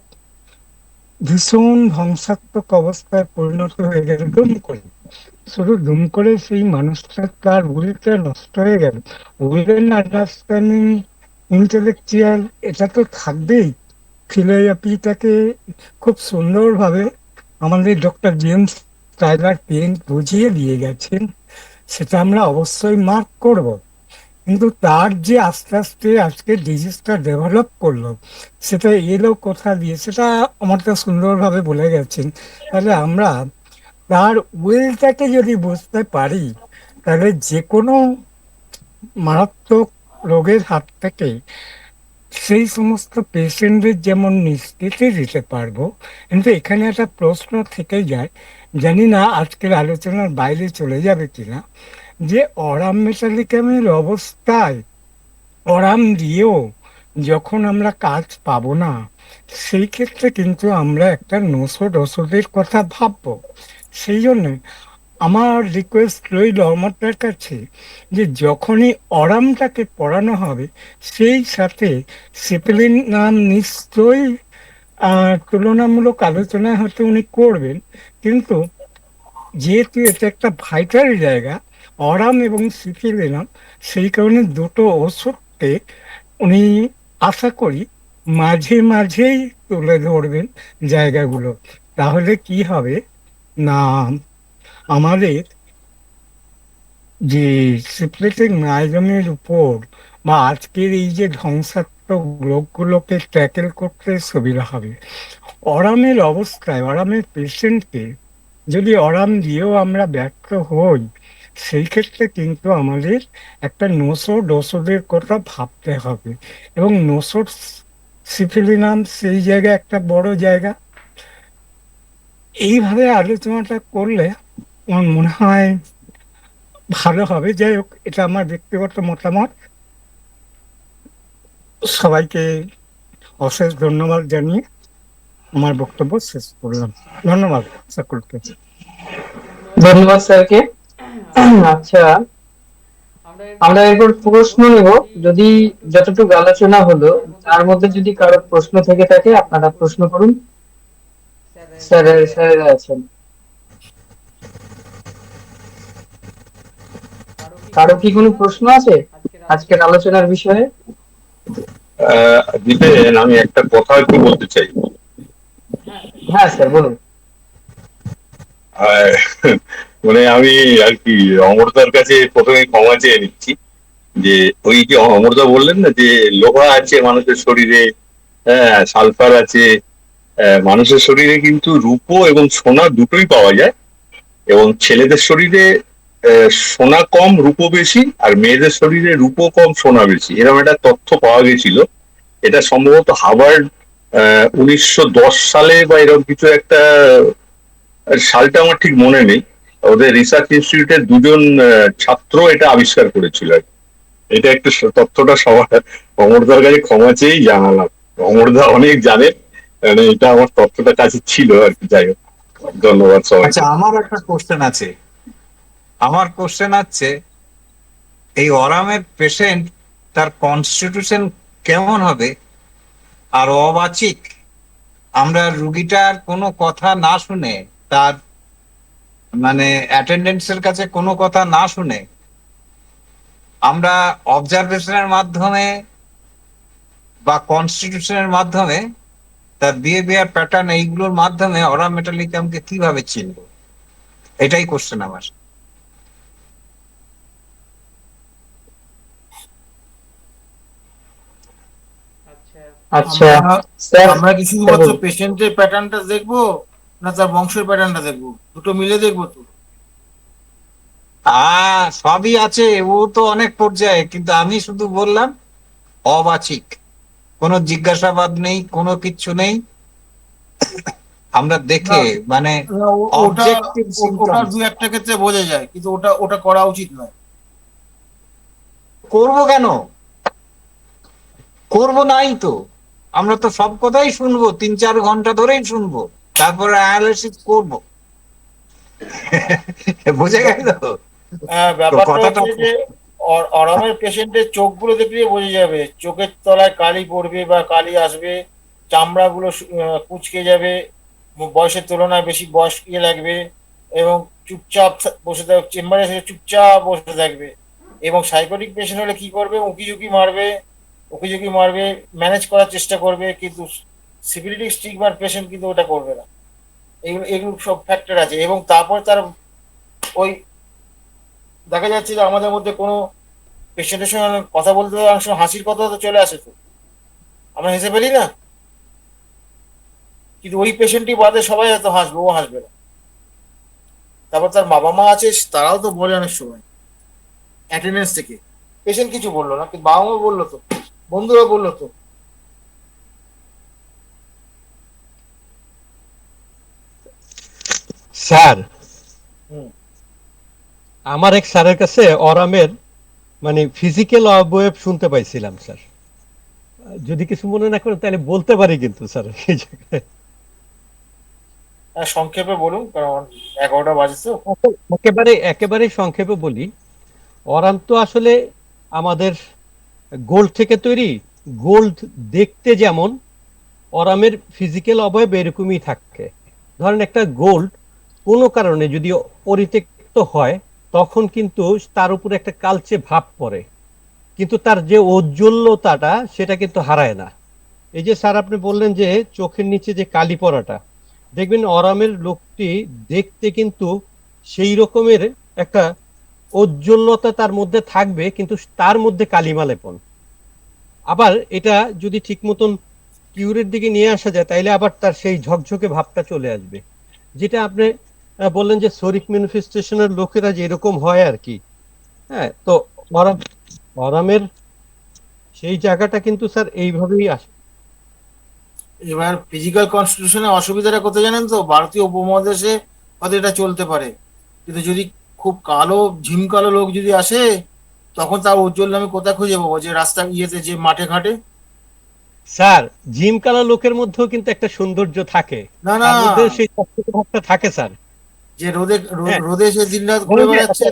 ভীষণ ধ্বংসাত্মক অবস্থায় পরিণত হয়ে গেল দুম করে, শুধু দুম করে সেই মানুষটার তার উইলটা নষ্ট হয়ে গেল। উইলের আন্ডারস্ট্যান্ডিং, ইন্টেলেকচুয়াল, এটা তো থাকবেই। ফিলোসফিটাকে খুব সুন্দরভাবে আমাদের ডক্টর জেমস টাইলার পেন বুঝিয়ে দিয়ে গেছেন, সেটা আমরা অবশ্যই মার্ক করব। কিন্তু তার যে আস্তে আস্তে আজকে ডিজিজটা ডেভেলপ করলো, সেটা এলো কোথা দিয়ে, সেটা আমাকে সুন্দরভাবে বলে গেছেন। তাহলে আমরা তার উইলটাকে যদি বুঝতে পারি, তাহলে যে কোনো মারাত্মক রোগের হাত থেকে সেই সমস্ত পেশেন্টদের যেমন নিষ্কৃতি দিতে পারবো। কিন্তু এখানে একটা প্রশ্ন থেকে যায়, জানি না আজকের আলোচনার বাইরে চলে যাবে কিনা, যে অরাম মেটালিকামের অবস্থায় অরাম দিয়েও যখন আমরা কাজ পাবো না, সেই ক্ষেত্রে কিন্তু আমরা একটা ওষুধের কথা ভাববো। সেই জন্য আমার রিকোয়েস্ট রইল আমাদের কাছে, যে যখনই অরামটাকে পড়ানো হবে সেই সাথে সিপিলিন নাম নিশ্চয়ই তুলনামূলক আলোচনা হয়তো উনি করবেন। কিন্তু যেহেতু এটা একটা ভাইটাল জায়গা, অরাম এবং সিপিলিনাম, সেই কারণে দুটো ওষুধকে উনি আশা করি মাঝে মাঝেই তুলে ধরবেন জায়গাগুলো। তাহলে কি হবে না, আমাদের যে সিপ্লেটিক মাইজমের উপর বা আজকের এই যে ধ্বংসাত্মক রোগগুলোকে ট্যাকেল করতে সুবিধা হবে। অরামের অবস্থায় অরামের পেশেন্টকে যদি অরাম দিয়েও আমরা ব্যর্থ হই, সেই ক্ষেত্রে কিন্তু আমাদের একটা ওষুধের কথা ভাবতে হবে। এবং সিফিলিনাম সেই জায়গায় একটা বড় জায়গা। এইভাবে আলোচনাটা করলে আমার মনে হয় ভালো হবে। যাই হোক, এটা আমার ব্যক্তিগত মতামত। সবাইকে অশেষ ধন্যবাদ জানিয়ে আমার বক্তব্য শেষ করলাম। ধন্যবাদ সকলকে। ধন্যবাদ স্যারকে। আচ্ছা, আমরা এরপর প্রশ্ন নেব। যদি যতটুকু আলোচনা হলো তার মধ্যে যদি কারো প্রশ্ন থেকে থাকে আপনারা প্রশ্ন করুন। স্যারেরা আছেন। কারো কি কোনো প্রশ্ন আছে আজকের আলোচনার বিষয়ে? দিবেন, আমি একটা কথা একটু বলতে চাই। হ্যাঁ স্যার, বলুন। আহ, মানে আমি আর কি অমরদার কাছে প্রথমে ক্ষমা চেয়ে নিচ্ছি, যে ওই যে অমরদা বললেন না যে লোহা আছে মানুষের শরীরে, হ্যাঁ সালফার আছে, মানুষের শরীরে কিন্তু রূপো এবং সোনা দুটোই পাওয়া যায়। এবং ছেলেদের শরীরে সোনা কম রূপো বেশি, আর মেয়েদের শরীরে রূপো কম সোনা বেশি, এরকম একটা তথ্য পাওয়া গেছিল। এটা সম্ভবত হার্ভার্ড 1910 সালে বা এরকম কিছু একটা, সালটা আমার ঠিক মনে নেই, ওদের রিসার্চ ইনস্টিটিউটের দুজন ছাত্র এটা আবিষ্কার করেছিল আর কি। এটা একটু তথ্যটা সবার অমরদার কাছে ক্ষমা চেয়েই জানালাম। অমরদা অনেক জানেন, মানে এটা আমার তথ্যটা কাছে ছিল আর কি। যাই হোক, ধন্যবাদ সবাই। আচ্ছা, আমার একটা কোশ্চেন আছে। আমার কোশ্চেন আছে, এই অরামের পেশেন্ট তার কনস্টিটিউশন কেমন হবে? আর অবাচিক, আমরা রুগীটার কোনো কথা না শুনে, তার মানে অ্যাটেন্ডেন্সের কাছে কোনো কথা না শুনে, আমরা অবজারভেশনের মাধ্যমে বা কনস্টিটিউশনের মাধ্যমে, তার বিহেভিয়ার প্যাটার্ন, এইগুলোর মাধ্যমে অরাম মেটালিকামকে কিভাবে চিনব? এটাই কোশ্চেন আমার। আচ্ছা আমরা স্যার, আমরা কি শুধুমাত্র পেশেন্টের প্যাটার্নটা দেখবো, না তার বংশের প্যাটার্নটা দেখবো? দুটো মিলে দেখবো তো? সবই আছে, ও তো অনেক পর্যায়ে, কিন্তু আমি শুধু বললাম অবাচিক, কোনো জিজ্ঞাসাবাদ নেই, কোনো কিচ্ছু নেই, আমরা দেখে মানে না, ওটা অবজেক্টিভ ওটা সিমটমস। দু একটা ক্ষেত্রে বোঝা যায়, কিন্তু ওটা ওটা করা উচিত নয়। করবো কেন? করবো নাই তো, আমরা তো সব কথাই শুনবো, 3-4 ঘন্টা ধরেই শুনবো, তারপরে অ্যানালিসিস করবো। বুঝে গেল তো? তো ব্যাপারটা কথাটা হচ্ছে যে অরামের পেশেন্টের চোখগুলো দেখলে বোঝা যাবে, চোখের তলায় কালি পড়বে বা কালি আসবে, চামড়াগুলো কুঁচকে যাবে, বয়সের তুলনায় বেশি বয়স লাগবে, এবং চুপচাপ বসে থাকবে, চেম্বারে এসে চুপচাপ বসে থাকবে। এবং সাইকোটিক পেশেন্ট হলে কি করবে? উঁকিঝুঁকি মারবে, উঁকিঝুঁকি মারবে, ম্যানেজ করার চেষ্টা করবে, কিন্তু সিফিলিটিক স্টিগমার পেশেন্ট কিন্তু ওটা করবে না। এগুলো এগুলো সব ফ্যাক্টর আছে। এবং তারপর তার ওই দেখা যাচ্ছে যে আমাদের মধ্যে কোনো পেশেন্টের সঙ্গে কথা বলতে অনেক সময় হাসির কথা তো চলে আসে, তো আমরা হেসে ফেলি না? কিন্তু ওই পেশেন্টই বাদে সবাই হয়তো হাসবে, ও হাসবে না। তারপর তার বাবা মা আছে, তারাও তো বলে অনেক সময় অ্যাটেন্ডেন্স থেকে, পেশেন্ট কিছু বললো না কিন্তু বাবা মা বললো তো, বন্ধুরা বললো তো। স্যার, হুম। আমার এক স্যারের কাছে অরামের মানে ফিজিক্যাল অবয়ব শুনতে পাইছিলাম স্যার। যদি কিছু মনে না করেন তাহলে বলতে পারি কিন্তু স্যার এই জায়গায়। হ্যাঁ, সংক্ষেপে বলুন, কারণ 11টা বাজে তো। একেবারে একেবারে সংক্ষেপে বলি, অরাম তো আসলে আমাদের গোল্ড থেকে তৈরি। গোল্ড দেখতে যেমন, অরামের ফিজিক্যাল অবয়ব এরকমই থাকে। ধরেন একটা গোল্ড কোনো কারণে যদি পরিত্যক্ত হয়, তখন কিন্তু তার উপরে একটা কালচে ভাব পড়ে, কিন্তু তার যে ঔজ্জ্বল্যতাটা সেটা কিন্তু হারায় না। এই যে স্যার আপনি বললেন যে চোখের নিচে যে কালি পড়াটা, দেখবেন অরামের লোকটি দেখতে কিন্তু সেই রকমের একটা ঔজ্জ্বল্যতা তার মধ্যে থাকবে, কিন্তু তার মধ্যে কালিমা লেপন। আবার এটা যদি ঠিক মতন কিউরের দিকে নিয়ে আসা যায়, তাইলে আবার তার সেই ঝকঝকে ভাবটা চলে আসবে, যেটা আপনি বললেন যে শরিক ম্যানিফেস্টেশনের লোকেরা যে এরকম হয় আর কি। হ্যাঁ, তো অরাম অরামের সেই জায়গাটা কিন্তু স্যার এইভাবেই আসে। এবার ফিজিক্যাল কনস্টিটিউশনের অসুবিধাটা কোথায় জানেন তো? ভারতীয় উপমহাদেশে হয়তো এটা চলতে পারে, কিন্তু যদি খুব কালো ঝিমকালো লোক যদি আসে, তখন তার উজ্জ্বল নামে কোথায় খুঁজে পাবো? যে রাস্তা ইয়েতে, যে মাঠে ঘাটে। স্যার, জিম কালা লোকের মধ্যেও কিন্তু একটা সৌন্দর্য থাকে, না না, তার মধ্যে সেই চকচকে ভাবটা থাকে স্যার। যে রোদে হ্যাঁ, রোদে সে দিন রাত ঘুরে ধরুন যে বেড়াচ্ছে।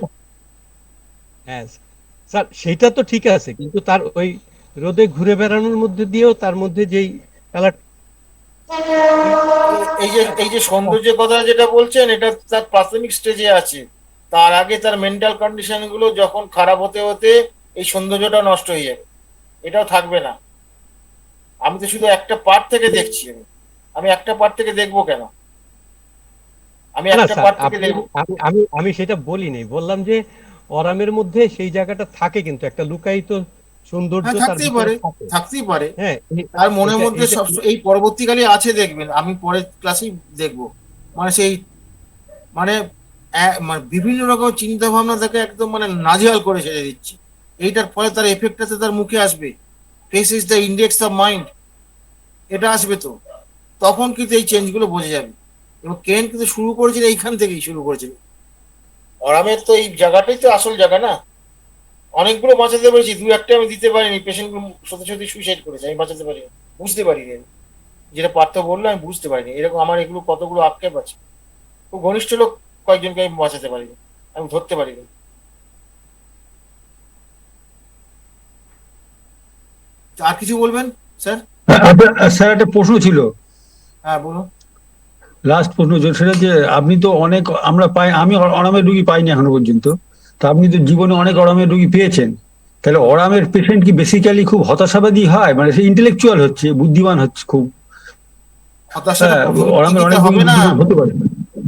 হ্যাঁ স্যার, সেইটা তো ঠিক আছে, কিন্তু তার ওই রোদে ঘুরে বেড়ানোর মধ্যে দিয়েও তার মধ্যে যেই কালার। এই যে সৌন্দর্যের কথা যেটা বলছেন, এটা তার প্রাথমিক স্টেজে আছে। তার আগে তার মেন্টাল কন্ডিশন গুলো যখন খারাপ হতে হতে এই সৌন্দর্যটা নষ্ট হয়ে যাবে, এটাও থাকবে না। আমি তো শুধু একটা পার্ট থেকে দেখছি। আমি একটা পার্ট থেকে দেখবো কেন? আমি না একটা স্যার, পার্ট থেকে আপনি দেখবো। আমি আমি আমি সেটা বলিনি, বললাম যে অরামের মধ্যে সেই জায়গাটা থাকে, কিন্তু একটা লুকায়িত সৌন্দর্য হ্যাঁ, তার থাকতেই ভিতরে পারে, থাকে। থাকতেই পারে। হ্যাঁ, তার মনের এটা মধ্যে এটা সব এই পরবর্তীকালে আছে, দেখবেন, আমি পরের ক্লাসেই দেখবো। মানে সেই মানে মানে বিভিন্ন রকম চিন্তা ভাবনা তাকে একদম মানে নাজেহাল করে ছেড়ে দিচ্ছে। এইটার ফলে তার এফেক্টটাতে তার মুখে আসবে। Face is the index of mind, এটা আসবে তো। তখন কিন্তু এই চেঞ্জগুলো বোঝা যাবে। এবং কেন কিন্তু শুরু করেছিল এইখান থেকেই শুরু করেছিল। অরামের তো এই জায়গাটাই তো আসল জায়গা না। অনেকগুলো বাঁচাতে পেরেছি, দু একটা আমি দিতে পারিনি, পেশেন্টগুলো সত্যি সত্যি সুইসাইড করেছে, আমি বাঁচাতে পারিনি, বুঝতে পারিনি আমি। যেটা পার্থ বললো আমি বুঝতে পারিনি, এরকম আমার এগুলো কতগুলো আক্ষেপ আছে। খুব ঘনিষ্ঠ লোক কয়েকজনকে আমি বাঁচাতে পারিনি। আমি ধরতে পারিনি। আর কিছু বলবেন স্যার? স্যার একটা প্রশ্ন ছিল, হ্যাঁ বলুন। লাস্ট প্রশ্ন ছিল, সেটা যে আপনি তো অনেক, আমরা পাই, আমি অরামের রুগী পাইনি এখনো পর্যন্ত, তা আপনি তো জীবনে অনেক অরামের রুগী পেয়েছেন, তাহলে অরামের পেশেন্ট কি বেসিক্যালি খুব হতাশাবাদী হয়, মানে সে ইন্টেলেকচুয়াল হচ্ছে, বুদ্ধিমান হচ্ছে খুব? হতাশাটা হ্যাঁ, প্রথমে অরামের দিতে অনেক হবে রুগী না, হতে পারে।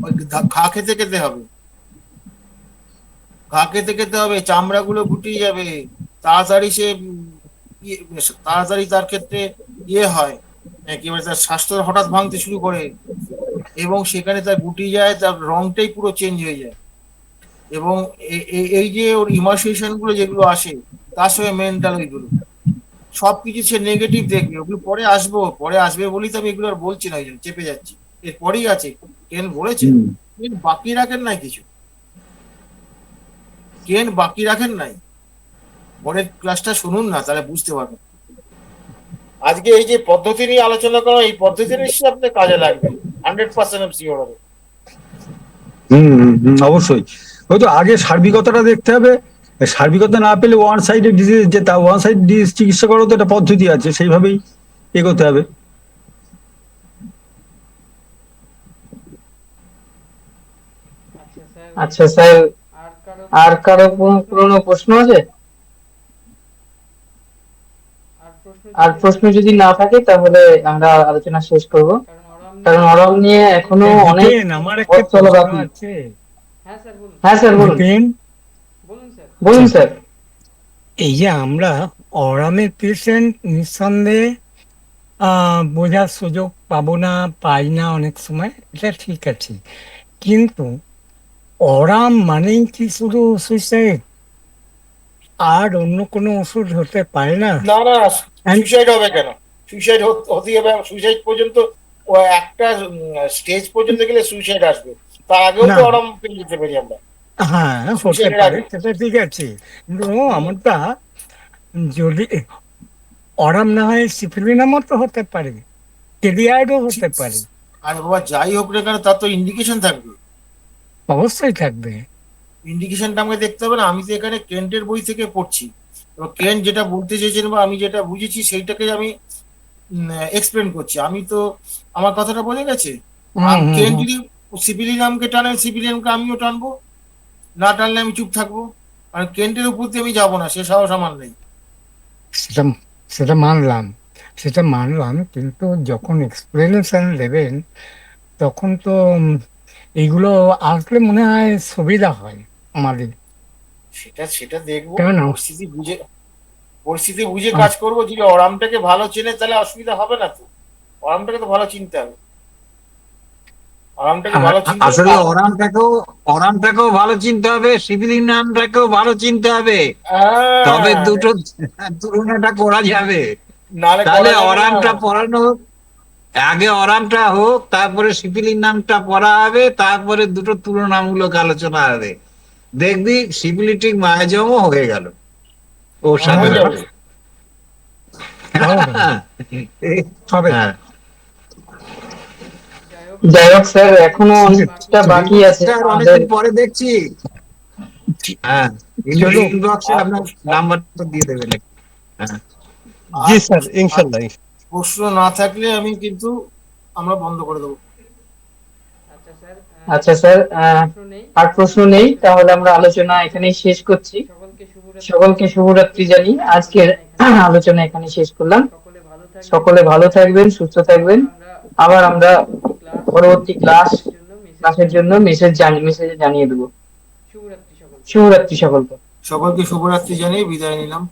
ওই ঘা খেতে খেতে হবে, ঘা খেতে খেতে হবে, চামড়াগুলো গুটিয়ে যাবে, তাড়াতাড়ি সে তাড়াতাড়ি তার ক্ষেত্রে ইয়ে হয়, কি বলে, তার স্বাস্থ্য হঠাৎ ভাঙতে শুরু করে, এবং সেখানে তার গুটিয়ে যায়, তার রংটাই পুরো চেঞ্জ হয়ে যায়। এবং এই যে ওর ইমার্সিয়েশন গুলো যেগুলো আসে, তার সঙ্গে মেন্টাল ওইগুলো সবকিছু সে নেগেটিভ দেখবে। ওগুলো পরে আসবে বলেই তো আমি এগুলো আর বলছি না, ওই জন্য চেপে যাচ্ছি। এরপরেই আছে, কেন বলেছে, হুম। কেন বাকি রাখেন নাই কিছু, কেন বাকি রাখেন নাই, পরের ক্লাসটা শুনুন না, তাহলে বুঝতে পারবেন। আজকে এই যে পদ্ধতি নিয়ে আলোচনা করা, এই পদ্ধতি নিশ্চয়ই আপনার কাজে লাগবে, 100% আমি শিওর হবে। অবশ্যই। ওই তো আগে সার্বিকতাটা দেখতে হবে, সার্বিকতা না পেলে ওয়ান সাইডেড ডিজিজ, যে তা ওয়ান সাইড ডিজিজ চিকিৎসা করার তো একটা পদ্ধতি আছে, সেইভাবেই এগোতে হবে। আচ্ছা স্যার, আর কারো কোনো প্রশ্ন আছে? আর প্রশ্ন যদি না থাকে তাহলে আমরা আলোচনা শেষ করব, কারণ অরম নিয়ে এখনো অনেক বিপিন, আমার একটা পথ চলা প্রশ্ন বাকি। আছে। হ্যাঁ স্যার বলুন। বিপিন, বলুন স্যার। এই যে আমরা অরামের পেশেন্ট নিঃসন্দেহে বোঝার সুযোগ পাবো না, পাই না অনেক সময়, এটা ঠিক আছে, কিন্তু অরাম মানেই কি শুধু সুইসাইড, আর অন্য কোনো ওষুধ হতে পারে না? না না, সুইসাইড হবে কেন? সুইসাইড হতে হবে, সুইসাইড পর্যন্ত ও একটা স্টেজ পর্যন্ত গেলে সুইসাইড আসবে, তার আগেও তো না। আরাম পেয়ে যেতে পারি আমরা। হ্যাঁ, হতে সুইসাইডের পারে, আগে সেটা ঠিক আছে, কিন্তু আমারটা যদি অরাম না হয় সিফিলিনামও তো হতে পারে, কেরিয়ারও হতে পারে। আর বাবা যাই হোক না কেন, তার তো ইন্ডিকেশন থাকবে। অবশ্যই থাকবে। ইন্ডিকেশনটা আমাকে দেখতে হবে না? আমি তো এখানে কেন্টের বই থেকে পড়ছি, এবং কেন্ট যেটা বলতে চেয়েছেন বা আমি যেটা বুঝেছি সেইটাকে আমি এক্সপ্লেন করছি। আমি তো, আমার কথাটা বোঝা গেছে? হুম, আমি হুম, কেন্ট হুম। যদি সিভিলিয়ামকে টানে, সিভিলিয়ামকে আমিও টানবো, না টানলে আমি চুপ থাকবো, কারণ কেন্টের উপর দিয়ে আমি যাবো না, সে সাহস আমার নেই। সেটা সেটা মানলাম, সেটা মানলাম, কিন্তু যখন এক্সপ্লেনেশন দেবেন তখন তো এইগুলো আসলে মনে হয় সুবিধা হয় আমাদের। সেটা সেটা দেখবো, কেন? পরিস্থিতি বুঝে কাজ করবো। যদি অরামটাকে ভালো চেনে তাহলে অসুবিধা হবে না তো, অরামটাকে তো ভালো চিনতে হবে, অরামটাকে ভালো চিনতে আসলে হবে। অরামটাকেও ভালো চিনতে হবে, সিভিলিয়ানটাকেও ভালো চিনতে হবে, তবে হ্যাঁ, দুটো তুলনাটা করা যাবে। নালে তাহলে করা যাবে না। অরামটা পড়ানো হোক, আগে অরামটা হোক, তারপরে সিপিলির নামটা পড়া হবে, তারপরে দুটো তুলনামূলক আলোচনা হবে, দেখবি সিপিলিটিক মায়াজমও হয়ে গেল ওর সাথে হয়ে যাবে। সাথে। হবে। হ্যাঁ, যাই হোক স্যার, এখনো অনেকটা বাকি আছে স্যার আমাদের। অনেকদিন পরে দেখছি। হ্যাঁ, চলো। ইনবক্সে আপনার নাম্বারটা দিয়ে দেবেন। হ্যাঁ, জি আর স্যার, ইনশাল্লাহ। প্রশ্ন না থাকলে আমি কিন্তু, আমরা বন্ধ করে দেবো। আচ্ছা স্যার, আর প্রশ্ন নেই, তাহলে আমরা আলোচনা এখানেই শেষ করছি। সকলকে শুভরাত্রি জানিয়ে আজকের আলোচনা এখানে শেষ করলাম। সকলে ভালো থাকবেন, সুস্থ থাকবেন। আবার আমরা পরবর্তী ক্লাসের জন্য মেসেজে জানিয়ে দেবো। শুভরাত্রি সকলকে। সকলকে শুভরাত্রি জানিয়ে বিদায় নিলাম।